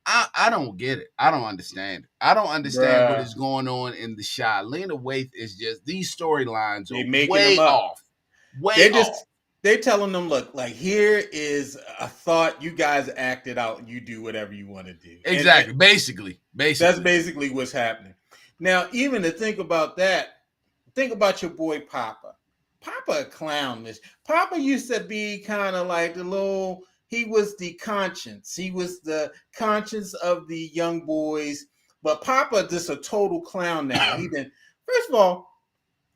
[SPEAKER 1] I don't get it. I don't understand it. I don't understand what
[SPEAKER 2] Bruh.
[SPEAKER 1] is going on in the shot. Lena Waithe is just, these storylines
[SPEAKER 2] They
[SPEAKER 1] are
[SPEAKER 2] making them
[SPEAKER 1] way
[SPEAKER 2] up.
[SPEAKER 1] off. Way
[SPEAKER 2] They're
[SPEAKER 1] off.
[SPEAKER 2] just they telling them, look, like here is a thought. You guys act it out and you do whatever you want to do. And
[SPEAKER 1] Exactly. Basically.
[SPEAKER 2] that's
[SPEAKER 1] Basically.
[SPEAKER 2] basically what's happening. Now, even to think about that, think about your boy Papa. Papa a clown. This Papa used to be kind of like the little. He was the conscience. He was the conscience of the young boys. But Papa just a total clown now. He didn't. First of all,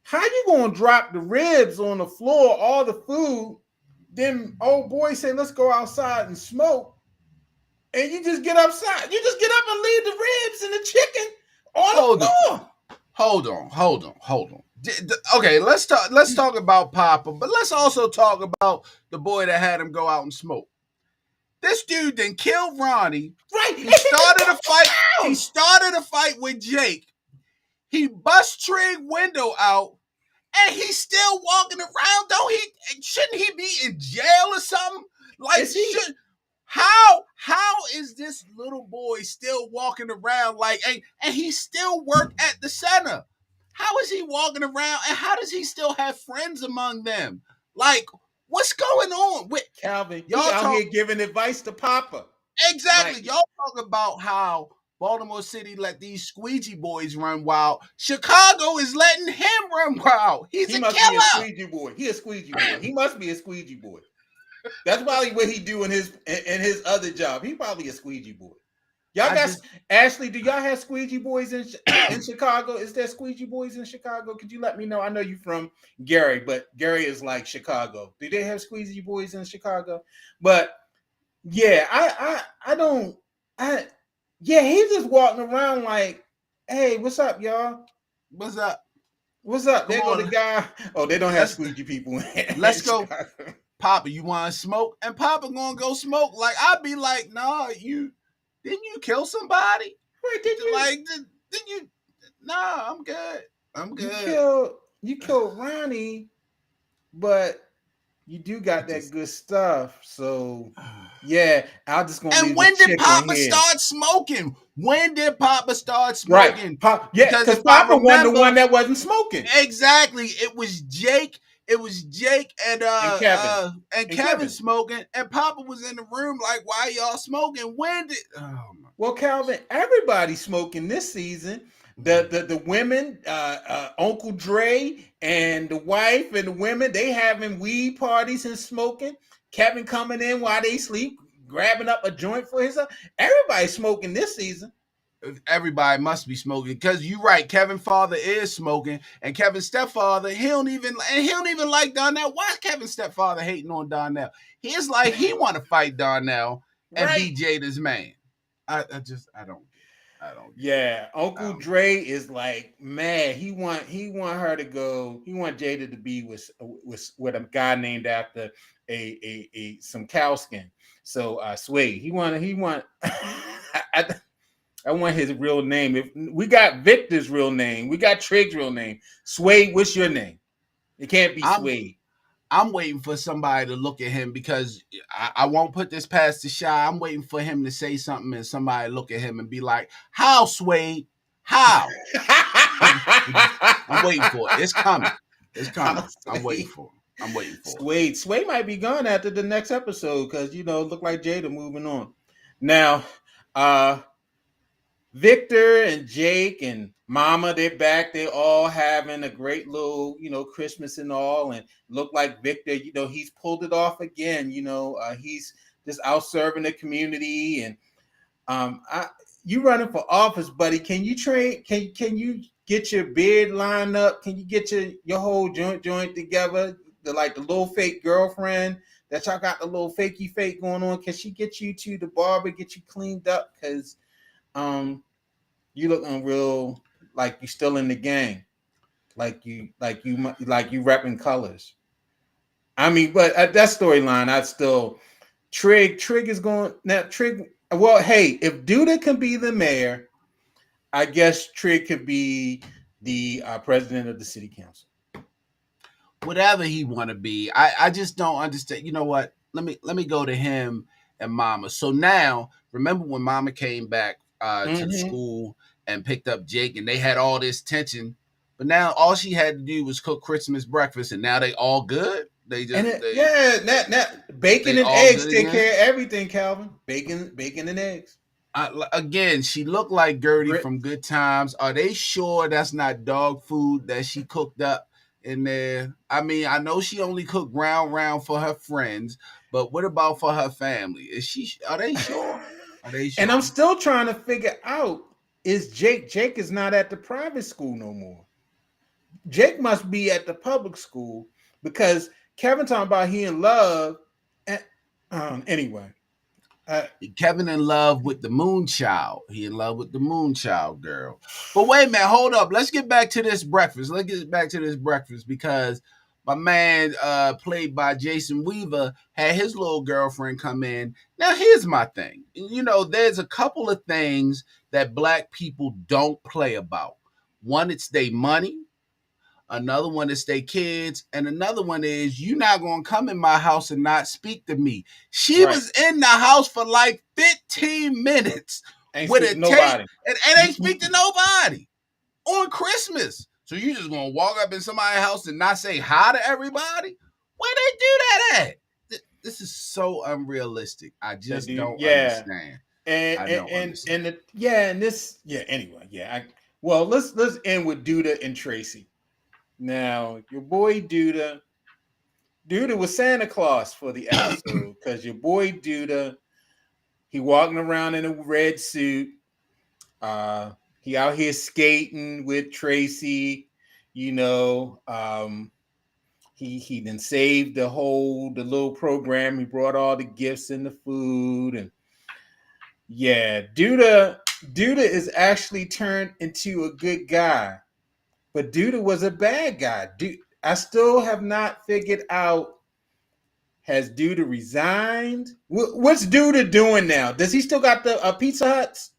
[SPEAKER 2] how you gonna drop the ribs on the floor, all the food? Then old boy say, "Let's go outside and smoke." and you just get upside. You just get up and leave the ribs and the chicken on the
[SPEAKER 1] Hold on,
[SPEAKER 2] floor.
[SPEAKER 1] hold on. Okay, let's talk about Papa, but let's also talk about the boy that had him go out and smoke. This dude then killed Ronnie.
[SPEAKER 2] Right, and
[SPEAKER 1] He
[SPEAKER 2] he just
[SPEAKER 1] started a
[SPEAKER 2] walked
[SPEAKER 1] fight. He
[SPEAKER 2] around.
[SPEAKER 1] started a fight with Jake. He bust Trig window out, and he's still walking around. Don't he? Shouldn't he be in jail or something? Like,
[SPEAKER 2] Is he?
[SPEAKER 1] how is this little boy still walking around like, and he still work at the center? How is he walking around, and how does he still have friends among them? Like, what's going on? With
[SPEAKER 2] Calvin, he
[SPEAKER 1] y'all
[SPEAKER 2] out
[SPEAKER 1] talk
[SPEAKER 2] here giving advice to Papa.
[SPEAKER 1] exactly.
[SPEAKER 2] Like,
[SPEAKER 1] Y'all talk about how Baltimore City let these squeegee boys run wild. Chicago is letting him run wild. He's
[SPEAKER 2] he
[SPEAKER 1] a
[SPEAKER 2] must be a
[SPEAKER 1] killer.
[SPEAKER 2] squeegee boy. He a squeegee boy. He must be a squeegee boy. That's probably what he do in his other job. He probably a squeegee boy. Y'all
[SPEAKER 1] I
[SPEAKER 2] got
[SPEAKER 1] just
[SPEAKER 2] Ashley. Do y'all have squeegee boys in Chicago? Is there squeegee boys in Chicago? Could you let me know? I know you from Gary, but Gary is like Chicago. Do they have squeegee boys in Chicago? But yeah, I don't I yeah, he's just walking around like, hey, what's up, y'all?
[SPEAKER 1] what's up?
[SPEAKER 2] What's up?
[SPEAKER 1] Come
[SPEAKER 2] There go the
[SPEAKER 1] on,
[SPEAKER 2] guy. Oh, they don't have
[SPEAKER 1] let's
[SPEAKER 2] squeegee people in
[SPEAKER 1] let's go.
[SPEAKER 2] Chicago.
[SPEAKER 1] Papa, you want to smoke? And Papa gonna go smoke. Like, I'd be like, nah, you didn't you kill somebody?
[SPEAKER 2] Wait, did you
[SPEAKER 1] Like, did you? Nah, I'm good. I'm
[SPEAKER 2] you
[SPEAKER 1] good.
[SPEAKER 2] killed you killed Ronnie, but you do
[SPEAKER 1] I
[SPEAKER 2] got that
[SPEAKER 1] just.
[SPEAKER 2] good stuff. So yeah, I'm just gonna
[SPEAKER 1] And
[SPEAKER 2] leave the
[SPEAKER 1] when did
[SPEAKER 2] chicken
[SPEAKER 1] Papa
[SPEAKER 2] here.
[SPEAKER 1] start smoking? When did Papa start
[SPEAKER 2] Right.
[SPEAKER 1] smoking?
[SPEAKER 2] Yeah,
[SPEAKER 1] Because
[SPEAKER 2] because
[SPEAKER 1] if I
[SPEAKER 2] Papa wasn't the one
[SPEAKER 1] remember
[SPEAKER 2] that wasn't smoking.
[SPEAKER 1] exactly, it was Jake. It was Jake
[SPEAKER 2] And Kevin.
[SPEAKER 1] and
[SPEAKER 2] And
[SPEAKER 1] Kevin
[SPEAKER 2] Kevin.
[SPEAKER 1] smoking, and Papa was in the room like, "Why y'all smoking? When did?" Oh my
[SPEAKER 2] Well, Calvin, everybody's smoking this season. The women, Uncle Dre and the wife and the women, they having weed parties and smoking. Kevin coming in while they sleep, grabbing up a joint for his. Everybody's smoking this season.
[SPEAKER 1] everybody must be smoking because you're right. Kevin father is smoking, and Kevin's stepfather he don't even like Donnell. Why is Kevin's stepfather hating on Donnell? He's like he want to fight Donnell and
[SPEAKER 2] Right.
[SPEAKER 1] be Jada's man. I don't get it. I don't get it.
[SPEAKER 2] Yeah,
[SPEAKER 1] I
[SPEAKER 2] Uncle
[SPEAKER 1] don't get
[SPEAKER 2] Dre is like mad. He want her to go. He want Jada to be with a guy named after a some cow skin. So Sway. He want. I want his real name. If we got Victor's real name, we got Trig's real name. Sway, what's your name? It can't be
[SPEAKER 1] I'm
[SPEAKER 2] Sway.
[SPEAKER 1] I'm waiting for somebody to look at him because I won't put this past the shy. I'm waiting for him to say something and somebody look at him and be like, "How, Swade? How?" I'm waiting for it. It's coming. It's
[SPEAKER 2] I'll
[SPEAKER 1] coming. I'm waiting
[SPEAKER 2] say
[SPEAKER 1] for it. I'm waiting for it.
[SPEAKER 2] Sway might be gone after the next episode because it look like Jada moving on. Now, uh Victor and Jake and Mama, they're back. They're all having a great little, Christmas and all. And look like Victor, he's pulled it off again. He's just out serving the community. And you running for office, buddy. Can you train? Can you get your beard lined up? Can you get your whole joint together? The little fake girlfriend that y'all got the little fakey fake going on. Can she get you to the barber, get you cleaned up? Because um you looking real like you still in the gang, like you repping colors. I mean, but at that storyline, I still Trig is going now. Trig, well, hey, if Duda can be the mayor, I guess Trig could be the president of the city council.
[SPEAKER 1] Whatever he want to be, I just don't understand. You know what? Let me go to him and Mama. So now, remember when Mama came back to the
[SPEAKER 2] Mm-hmm.
[SPEAKER 1] school and picked up Jake, and they had all this tension, but now all she had to do was cook Christmas breakfast, and now they all good. They
[SPEAKER 2] And
[SPEAKER 1] just
[SPEAKER 2] yeah, that bacon
[SPEAKER 1] they
[SPEAKER 2] and
[SPEAKER 1] all
[SPEAKER 2] eggs
[SPEAKER 1] good
[SPEAKER 2] take
[SPEAKER 1] again.
[SPEAKER 2] care of everything, Calvin. Bacon and eggs.
[SPEAKER 1] Again, she looked like Gertie
[SPEAKER 2] Grit.
[SPEAKER 1] from Good Times. Are they sure that's not dog food that she cooked up in there? I mean, I know she only cooked round for her friends, but what about for her family? Is she? Are they sure? Are they
[SPEAKER 2] And I'm
[SPEAKER 1] sure?
[SPEAKER 2] still trying to figure out is Jake is not at the private school no more. Jake must be at the public school because Kevin talking about he in love. And, anyway, Uh,
[SPEAKER 1] Kevin in love with the Moonchild. He in love with the Moonchild girl. But wait a minute, hold up. Let's get back to this breakfast. Let's get back to this breakfast because my man, played by Jason Weaver, had his little girlfriend come in. Now, here's my thing. You know, there's a couple of things that black people don't play about. One, it's their money. Another one is their kids, and another one is you not gonna come in my house and not speak to me. She
[SPEAKER 2] right.
[SPEAKER 1] was in the house for like 15 minutes
[SPEAKER 2] Ain't
[SPEAKER 1] with
[SPEAKER 2] speak
[SPEAKER 1] a
[SPEAKER 2] to
[SPEAKER 1] tape
[SPEAKER 2] nobody.
[SPEAKER 1] and ain't speak to nobody on Christmas. So you just gonna walk up in somebody's house and not say hi to everybody? Where they do that at? This is so unrealistic. I
[SPEAKER 2] They
[SPEAKER 1] just
[SPEAKER 2] do,
[SPEAKER 1] don't
[SPEAKER 2] yeah.
[SPEAKER 1] understand.
[SPEAKER 2] And
[SPEAKER 1] I
[SPEAKER 2] and
[SPEAKER 1] don't
[SPEAKER 2] and,
[SPEAKER 1] understand.
[SPEAKER 2] and the, yeah, and this, yeah. Anyway, yeah. Well, let's end with Duda and Tracy. Now, your boy Duda was Santa Claus for the episode because your boy Duda, he walking around in a red suit. Uh, he out here skating with Tracy. You know, he then saved the little program. He brought all the gifts and the food, and yeah, Duda is actually turned into a good guy, but Duda was a bad guy. I still have not figured out. Has Duda resigned? What's Duda doing now? Does he still got the Pizza Huts?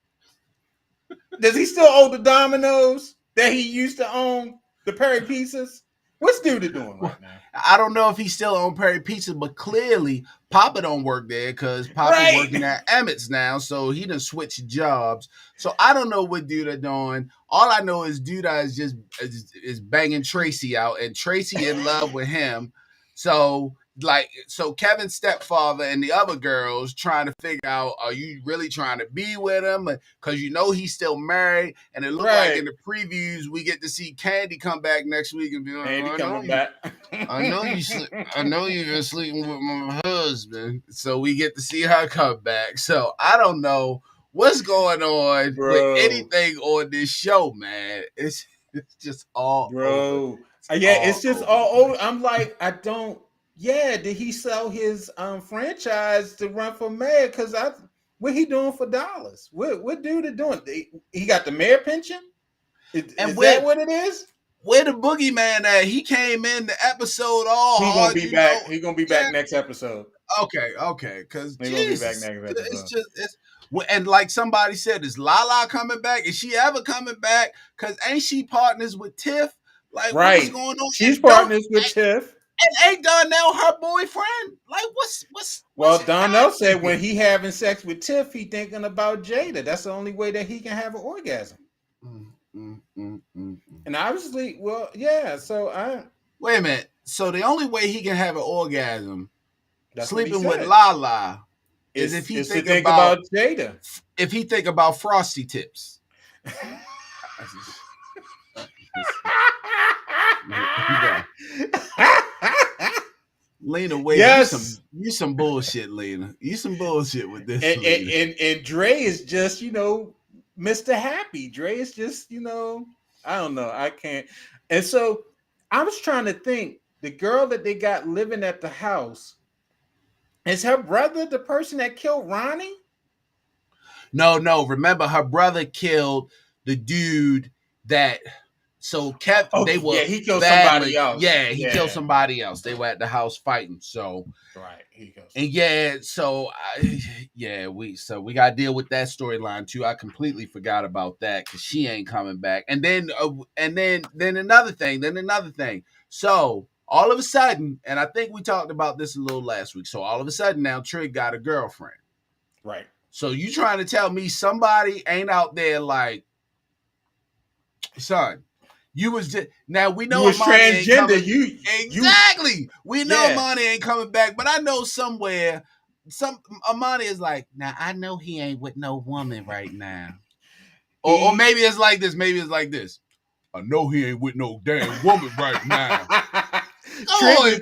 [SPEAKER 2] Does he still own the Domino's that he used to own? The Perry Pizzas? What's Duda doing
[SPEAKER 1] Well,
[SPEAKER 2] right now?
[SPEAKER 1] I don't know if he's still on Perry Pizza, but clearly Papa don't work there because Papa
[SPEAKER 2] Right.
[SPEAKER 1] working at Emmett's now, so he done switched jobs. So I don't know what Duda doing. All I know is Duda is just is banging Tracy out, and Tracy in love with him. So so Kevin's stepfather and the other girls trying to figure out, are you really trying to be with him? Because you know he's still married, and it looked like
[SPEAKER 2] Right.
[SPEAKER 1] in the previews we get to see Candy come back next week and be like,
[SPEAKER 2] Andy
[SPEAKER 1] I know
[SPEAKER 2] coming
[SPEAKER 1] you,
[SPEAKER 2] back.
[SPEAKER 1] I know you, I know you've been sleeping with my husband. So we get to see her come back. So I don't know what's going on with
[SPEAKER 2] Bro.
[SPEAKER 1] anything on this show, man. It's just all over.
[SPEAKER 2] Bro.
[SPEAKER 1] It's
[SPEAKER 2] Yeah, it's
[SPEAKER 1] all
[SPEAKER 2] just
[SPEAKER 1] over the
[SPEAKER 2] all over.
[SPEAKER 1] place.
[SPEAKER 2] I'm like, I don't. Yeah, did he sell his franchise to run for mayor? Because what he doing for dollars? What dude is doing? He got the mayor pension.
[SPEAKER 1] And
[SPEAKER 2] Is that what it is?
[SPEAKER 1] where the boogeyman at? He came in the episode all
[SPEAKER 2] He gonna
[SPEAKER 1] hard,
[SPEAKER 2] be
[SPEAKER 1] you
[SPEAKER 2] back.
[SPEAKER 1] know.
[SPEAKER 2] He gonna be
[SPEAKER 1] Yeah,
[SPEAKER 2] back next episode.
[SPEAKER 1] okay. Because
[SPEAKER 2] He gonna be back
[SPEAKER 1] Jesus,
[SPEAKER 2] next
[SPEAKER 1] it's
[SPEAKER 2] episode.
[SPEAKER 1] just and like somebody said, is Lala coming back? Is she ever coming back? Because ain't she partners with Tiff? Like, what is
[SPEAKER 2] Right.
[SPEAKER 1] going on?
[SPEAKER 2] She's
[SPEAKER 1] And don't
[SPEAKER 2] partners with Tiff.
[SPEAKER 1] and ain't Darnell her boyfriend? Like, what's
[SPEAKER 2] Well, Donnell
[SPEAKER 1] happening
[SPEAKER 2] said
[SPEAKER 1] here?
[SPEAKER 2] when he having sex with Tiff, he thinking about Jada. That's the only way that he can have an orgasm.
[SPEAKER 1] Mm, mm, mm, mm, mm.
[SPEAKER 2] And obviously, well, yeah. So
[SPEAKER 1] Wait a minute. So the only way he can have an orgasm
[SPEAKER 2] that's what he
[SPEAKER 1] sleeping with
[SPEAKER 2] said.
[SPEAKER 1] Lala is
[SPEAKER 2] Is to think about Jada.
[SPEAKER 1] if he think about frosty tips. Lena Waithe,
[SPEAKER 2] Yes.
[SPEAKER 1] you some bullshit, Lena. You some bullshit with this,
[SPEAKER 2] And,
[SPEAKER 1] Lena.
[SPEAKER 2] and Dre is just, Mr. Happy. Dre is just, I don't know. I can't. And so I was trying to think the girl that they got living at the house, is her brother the person that killed Ronnie?
[SPEAKER 1] No. Remember, her brother killed the dude that. So kept they
[SPEAKER 2] Okay,
[SPEAKER 1] were
[SPEAKER 2] yeah, he killed somebody
[SPEAKER 1] badly.
[SPEAKER 2] else.
[SPEAKER 1] Yeah, he killed
[SPEAKER 2] Yeah,
[SPEAKER 1] somebody else. They were at the house fighting. So
[SPEAKER 2] right. He killed
[SPEAKER 1] and
[SPEAKER 2] somebody.
[SPEAKER 1] yeah, we got to deal with that storyline too. I completely forgot about that because she ain't coming back. And then another thing. So all of a sudden, and I think we talked about this a little last week. So all of a sudden now, Trig got a girlfriend.
[SPEAKER 2] Right.
[SPEAKER 1] So you trying to tell me somebody ain't out there like, son? You was just now we
[SPEAKER 2] You
[SPEAKER 1] know
[SPEAKER 2] was
[SPEAKER 1] Amani ain't
[SPEAKER 2] transgender.
[SPEAKER 1] coming.
[SPEAKER 2] You
[SPEAKER 1] Exactly. We know
[SPEAKER 2] yeah.
[SPEAKER 1] Amani ain't coming back, but I know somewhere some Amani is like, now I know he ain't with no woman right now. Or
[SPEAKER 2] He
[SPEAKER 1] maybe it's like this. Maybe it's like this. I know he ain't with no damn woman right now. Go
[SPEAKER 2] Trig
[SPEAKER 1] on,
[SPEAKER 2] was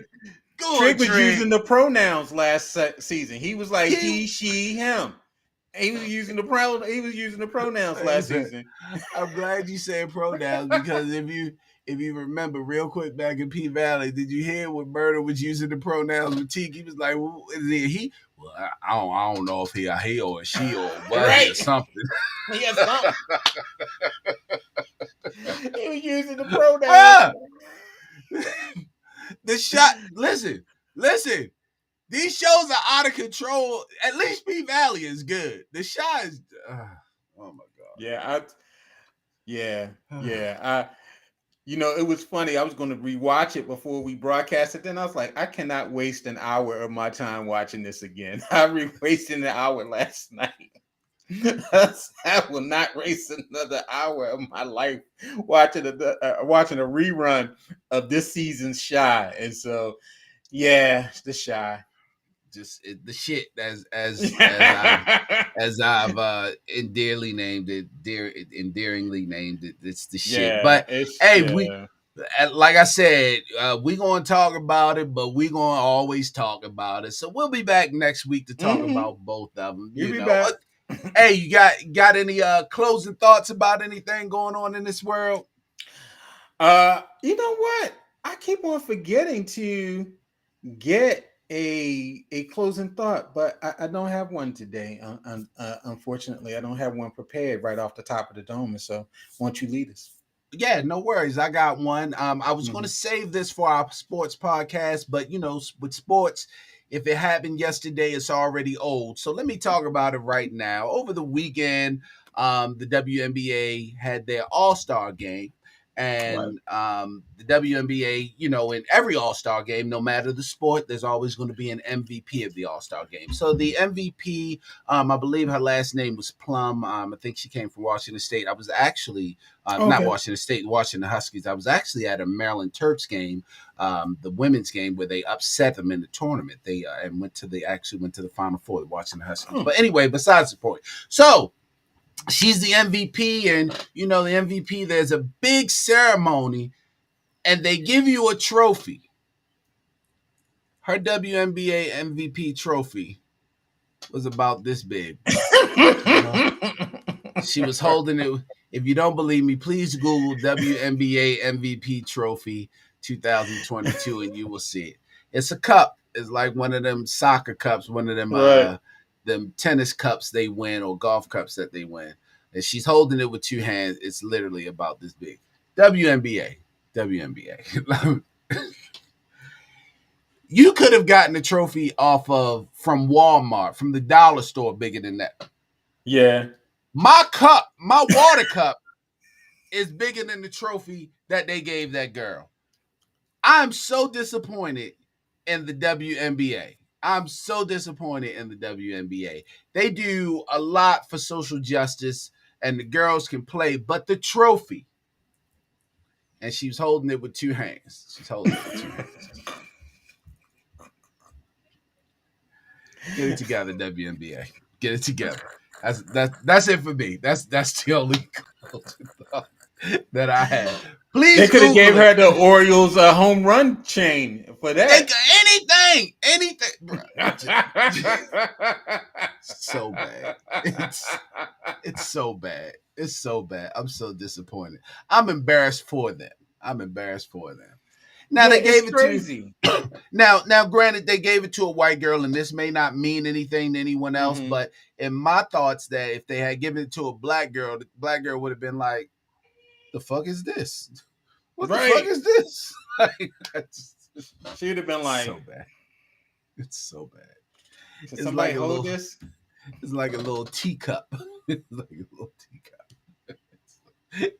[SPEAKER 1] go on,
[SPEAKER 2] Trig was
[SPEAKER 1] Trey.
[SPEAKER 2] using the pronouns last season. He was like
[SPEAKER 1] He
[SPEAKER 2] he, she, him. He was using the pronouns last
[SPEAKER 1] Listen,
[SPEAKER 2] season.
[SPEAKER 1] I'm glad you said pronouns because if you remember real quick back in P Valley, did you hear when Murder was using the pronouns with Teak? He was like, well, Well, I don't know if he a he or a she or what he
[SPEAKER 2] Right.
[SPEAKER 1] or something.
[SPEAKER 2] He has something. He was using the pronouns.
[SPEAKER 1] Bruh, the shot. Listen. These shows are out of control. At least P-Valley is good. The shot is. Oh my
[SPEAKER 2] Yeah, yeah,
[SPEAKER 1] god.
[SPEAKER 2] yeah. It was funny. I was going to rewatch it before we broadcast it. Then I was like, I cannot waste an hour of my time watching this again. I wasted an hour last night. I will not waste another hour of my life watching a rerun of this season's Shy. And so, yeah, the Shy.
[SPEAKER 1] Just the shit as I've endearingly named it. It's the shit.
[SPEAKER 2] Yeah,
[SPEAKER 1] But
[SPEAKER 2] it's
[SPEAKER 1] hey, we
[SPEAKER 2] yeah.
[SPEAKER 1] like I said, we gonna talk about it, but we gonna always talk about it. So we'll be back next week to talk
[SPEAKER 2] Mm-hmm.
[SPEAKER 1] about both of them.
[SPEAKER 2] You'll be back.
[SPEAKER 1] Hey, you got any closing thoughts about anything going on in this world?
[SPEAKER 2] You know what? I keep on forgetting to get a closing thought, but I don't have one today. Unfortunately, I don't have one prepared right off the top of the dome. And so, why don't you lead us?
[SPEAKER 1] Yeah, no worries. I got one. I was going
[SPEAKER 2] Mm-hmm.
[SPEAKER 1] to save this for our sports podcast, but with sports, if it happened yesterday, it's already old. So let me talk about it right now. Over the weekend, the WNBA had their All Star game.
[SPEAKER 2] Right.
[SPEAKER 1] And the WNBA, in every All Star game, no matter the sport, there's always going to be an MVP of the All Star game. So the MVP, I believe her last name was Plum. I think she came from Washington State. I was actually not
[SPEAKER 2] Okay.
[SPEAKER 1] Washington State, Washington Huskies. I was actually at a Maryland Terps game, the women's game where they upset them in the tournament. They and actually went to the Final Four watching the Huskies.
[SPEAKER 2] Hmm.
[SPEAKER 1] But anyway, besides the point, so she's the MVP, and the MVP. There's a big ceremony, and they give you a trophy. Her WNBA MVP trophy was about this big, bro. She was holding it. If you don't believe me, please Google WNBA MVP trophy 2022 and you will see it. It's a cup. It's like one of them soccer cups, one of
[SPEAKER 2] Right.
[SPEAKER 1] them tennis cups they win or golf cups that they win. And she's holding it with two hands. It's literally about this big. WNBA. WNBA. You could have gotten the trophy from Walmart, from the dollar store bigger than that.
[SPEAKER 2] Yeah.
[SPEAKER 1] My water cup is bigger than the trophy that they gave that girl. I'm so disappointed in the WNBA. I'm so disappointed in the WNBA. They do a lot for social justice and the girls can play, but the trophy, and she was holding it with two hands. She's holding it with two hands. Get it together, WNBA. Get it together. That's it for me. That's the only that I had.
[SPEAKER 2] They
[SPEAKER 1] Please
[SPEAKER 2] could have gave
[SPEAKER 1] Google
[SPEAKER 2] her
[SPEAKER 1] it.
[SPEAKER 2] the Orioles home run chain for
[SPEAKER 1] They
[SPEAKER 2] that.
[SPEAKER 1] anything, bro. So bad. It's so bad. It's so bad. I'm so disappointed. I'm embarrassed for them. I'm embarrassed for them. Now
[SPEAKER 2] Yeah,
[SPEAKER 1] they
[SPEAKER 2] it's
[SPEAKER 1] gave it to
[SPEAKER 2] crazy.
[SPEAKER 1] now granted they gave it to a white girl and this may not mean anything to anyone else,
[SPEAKER 2] Mm-hmm.
[SPEAKER 1] but in my thoughts that if they had given it to a black girl, the black girl would have been like, the fuck is this? What the fuck
[SPEAKER 2] Right.
[SPEAKER 1] is this? Like,
[SPEAKER 2] She would have been
[SPEAKER 1] it's
[SPEAKER 2] like,
[SPEAKER 1] so bad. It's so bad.
[SPEAKER 2] "Can
[SPEAKER 1] It's
[SPEAKER 2] somebody
[SPEAKER 1] like a
[SPEAKER 2] hold
[SPEAKER 1] little
[SPEAKER 2] this?"
[SPEAKER 1] it's like a little teacup. It's like a little teacup.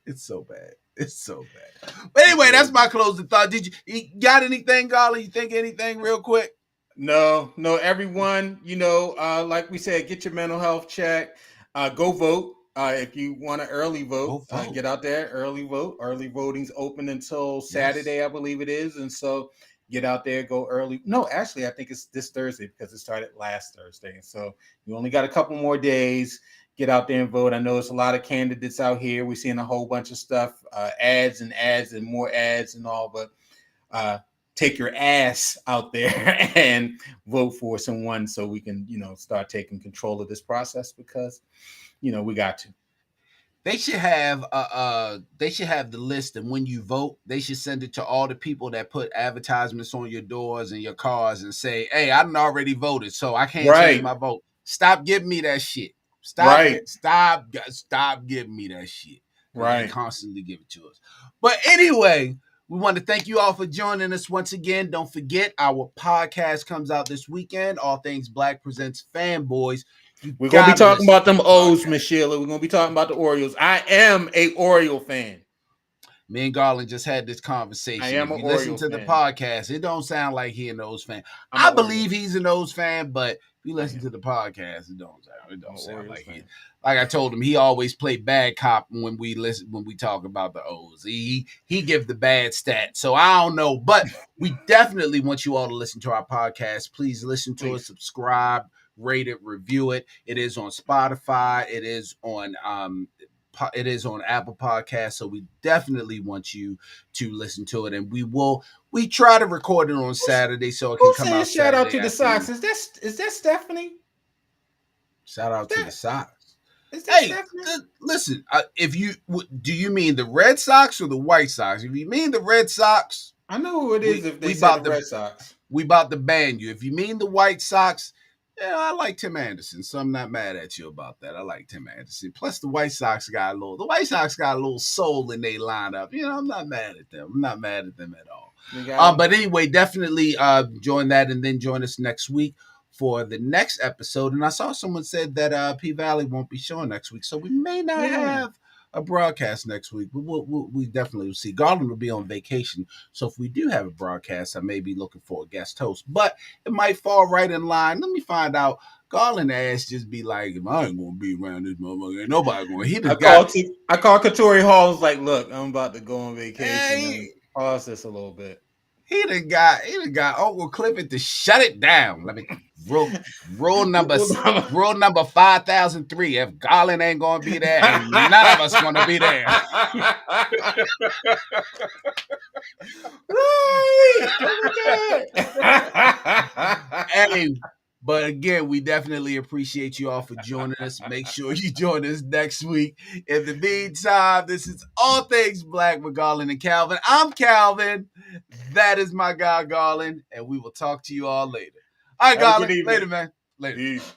[SPEAKER 1] It's so bad. It's so bad. But
[SPEAKER 2] It
[SPEAKER 1] anyway, that's
[SPEAKER 2] is.
[SPEAKER 1] my closing thought. You got anything, Garland? You think anything real quick?
[SPEAKER 2] No, no, everyone, like we said, get your mental health check. Go vote. If you want to early vote,
[SPEAKER 1] Go vote.
[SPEAKER 2] get out there, early vote. Early voting's open until
[SPEAKER 1] Yes.
[SPEAKER 2] Saturday, I believe it is. And so get out there, go early. No, actually, I think it's this Thursday because it started last Thursday. And so you only got a couple more days. Get out there and vote. I know it's a lot of candidates out here. We're seeing a whole bunch of stuff, ads and more ads and all, but uh, take your ass out there and vote for someone so we can, start taking control of this process because, we got to.
[SPEAKER 1] They should have the list, and when you vote, they should send it to all the people that put advertisements on your doors and your cars and say, "Hey, I done already voted, so I can't change
[SPEAKER 2] Right,
[SPEAKER 1] my vote. Stop giving me that shit.
[SPEAKER 2] right,
[SPEAKER 1] Stop giving me that shit because they
[SPEAKER 2] right.
[SPEAKER 1] constantly give it to us." But anyway, we want to thank you all for joining us once again. Don't forget, our podcast comes out this weekend. All Things Black presents Fanboys. You
[SPEAKER 2] We're gonna be
[SPEAKER 1] gotta
[SPEAKER 2] talking
[SPEAKER 1] listen
[SPEAKER 2] about
[SPEAKER 1] to
[SPEAKER 2] them
[SPEAKER 1] the
[SPEAKER 2] O's, Miss
[SPEAKER 1] podcast.
[SPEAKER 2] Sheila. We're gonna be talking about the Orioles. I am a Oriole fan.
[SPEAKER 1] Me and Garland just had this
[SPEAKER 2] I
[SPEAKER 1] conversation.
[SPEAKER 2] am
[SPEAKER 1] If
[SPEAKER 2] an
[SPEAKER 1] you listen
[SPEAKER 2] Oriole
[SPEAKER 1] to the
[SPEAKER 2] fan.
[SPEAKER 1] podcast, it don't sound like he an O's fan.
[SPEAKER 2] I'm an
[SPEAKER 1] I
[SPEAKER 2] Oriole
[SPEAKER 1] believe
[SPEAKER 2] fan.
[SPEAKER 1] he's an O's fan, but if you
[SPEAKER 2] I
[SPEAKER 1] listen
[SPEAKER 2] am.
[SPEAKER 1] to the podcast, it
[SPEAKER 2] I'm
[SPEAKER 1] don't
[SPEAKER 2] an
[SPEAKER 1] sound
[SPEAKER 2] Orioles
[SPEAKER 1] like he.
[SPEAKER 2] fan.
[SPEAKER 1] Like I told him, he always play bad cop when we talk about the O's. He give the bad stats, so I don't know, but we definitely want you all to listen to our podcast. Please listen to it,
[SPEAKER 2] Please.
[SPEAKER 1] subscribe, rate it, review it. It is on Spotify. It is on Apple Podcasts, so we definitely want you to listen to it, and we try to record it on Saturday so it can
[SPEAKER 2] Who
[SPEAKER 1] come
[SPEAKER 2] said
[SPEAKER 1] out
[SPEAKER 2] shout out
[SPEAKER 1] Saturday
[SPEAKER 2] to the Sox?
[SPEAKER 1] afternoon.
[SPEAKER 2] Is that Stephanie?
[SPEAKER 1] Shout
[SPEAKER 2] Is
[SPEAKER 1] out to the
[SPEAKER 2] that
[SPEAKER 1] Sox.
[SPEAKER 2] is that
[SPEAKER 1] Hey,
[SPEAKER 2] Stephanie?
[SPEAKER 1] listen, if you do you mean the Red Sox or the White Sox? If you mean the Red Sox,
[SPEAKER 2] I know who it is
[SPEAKER 1] we
[SPEAKER 2] if they
[SPEAKER 1] we
[SPEAKER 2] said the
[SPEAKER 1] about to
[SPEAKER 2] Red Sox.
[SPEAKER 1] ban you. If you mean the White Sox, yeah, I like Tim Anderson, so I'm not mad at you about that. I like Tim Anderson. Plus, the White Sox got a little soul in their lineup. I'm not mad at them. I'm not mad at them at all.
[SPEAKER 2] We got him.
[SPEAKER 1] But anyway, definitely join that and then join us next week for the next episode. And I saw someone said that P-Valley won't be showing next week, so we may not
[SPEAKER 2] Yeah.
[SPEAKER 1] have a broadcast next week, but we definitely will see. Garland will be on vacation, so if we do have a broadcast, I may be looking for a guest host, but it might fall right in line. Let me find out. Garland ass just be like, if I ain't gonna be around this motherfucker, ain't nobody gonna. He
[SPEAKER 2] I
[SPEAKER 1] just got,
[SPEAKER 2] called I called Katori Hall. Was like, look, I'm about to go on vacation.
[SPEAKER 1] hey,
[SPEAKER 2] And pause this a little bit.
[SPEAKER 1] he done got Uncle Clifford to shut it down. Let me rule number rule number 5003. If Garland ain't gonna be there, ain't none of us gonna be there.
[SPEAKER 2] Right. Oh my God.
[SPEAKER 1] Hey, but again, we definitely appreciate you all for joining us. Make sure you join us next week. In the meantime, this is All Things Black with Garland and Calvin. I'm Calvin. That is my guy, Garland. And we will talk to you all later. All right,
[SPEAKER 2] Have a good
[SPEAKER 1] Garland.
[SPEAKER 2] evening.
[SPEAKER 1] Later, man. Later.
[SPEAKER 2] Peace.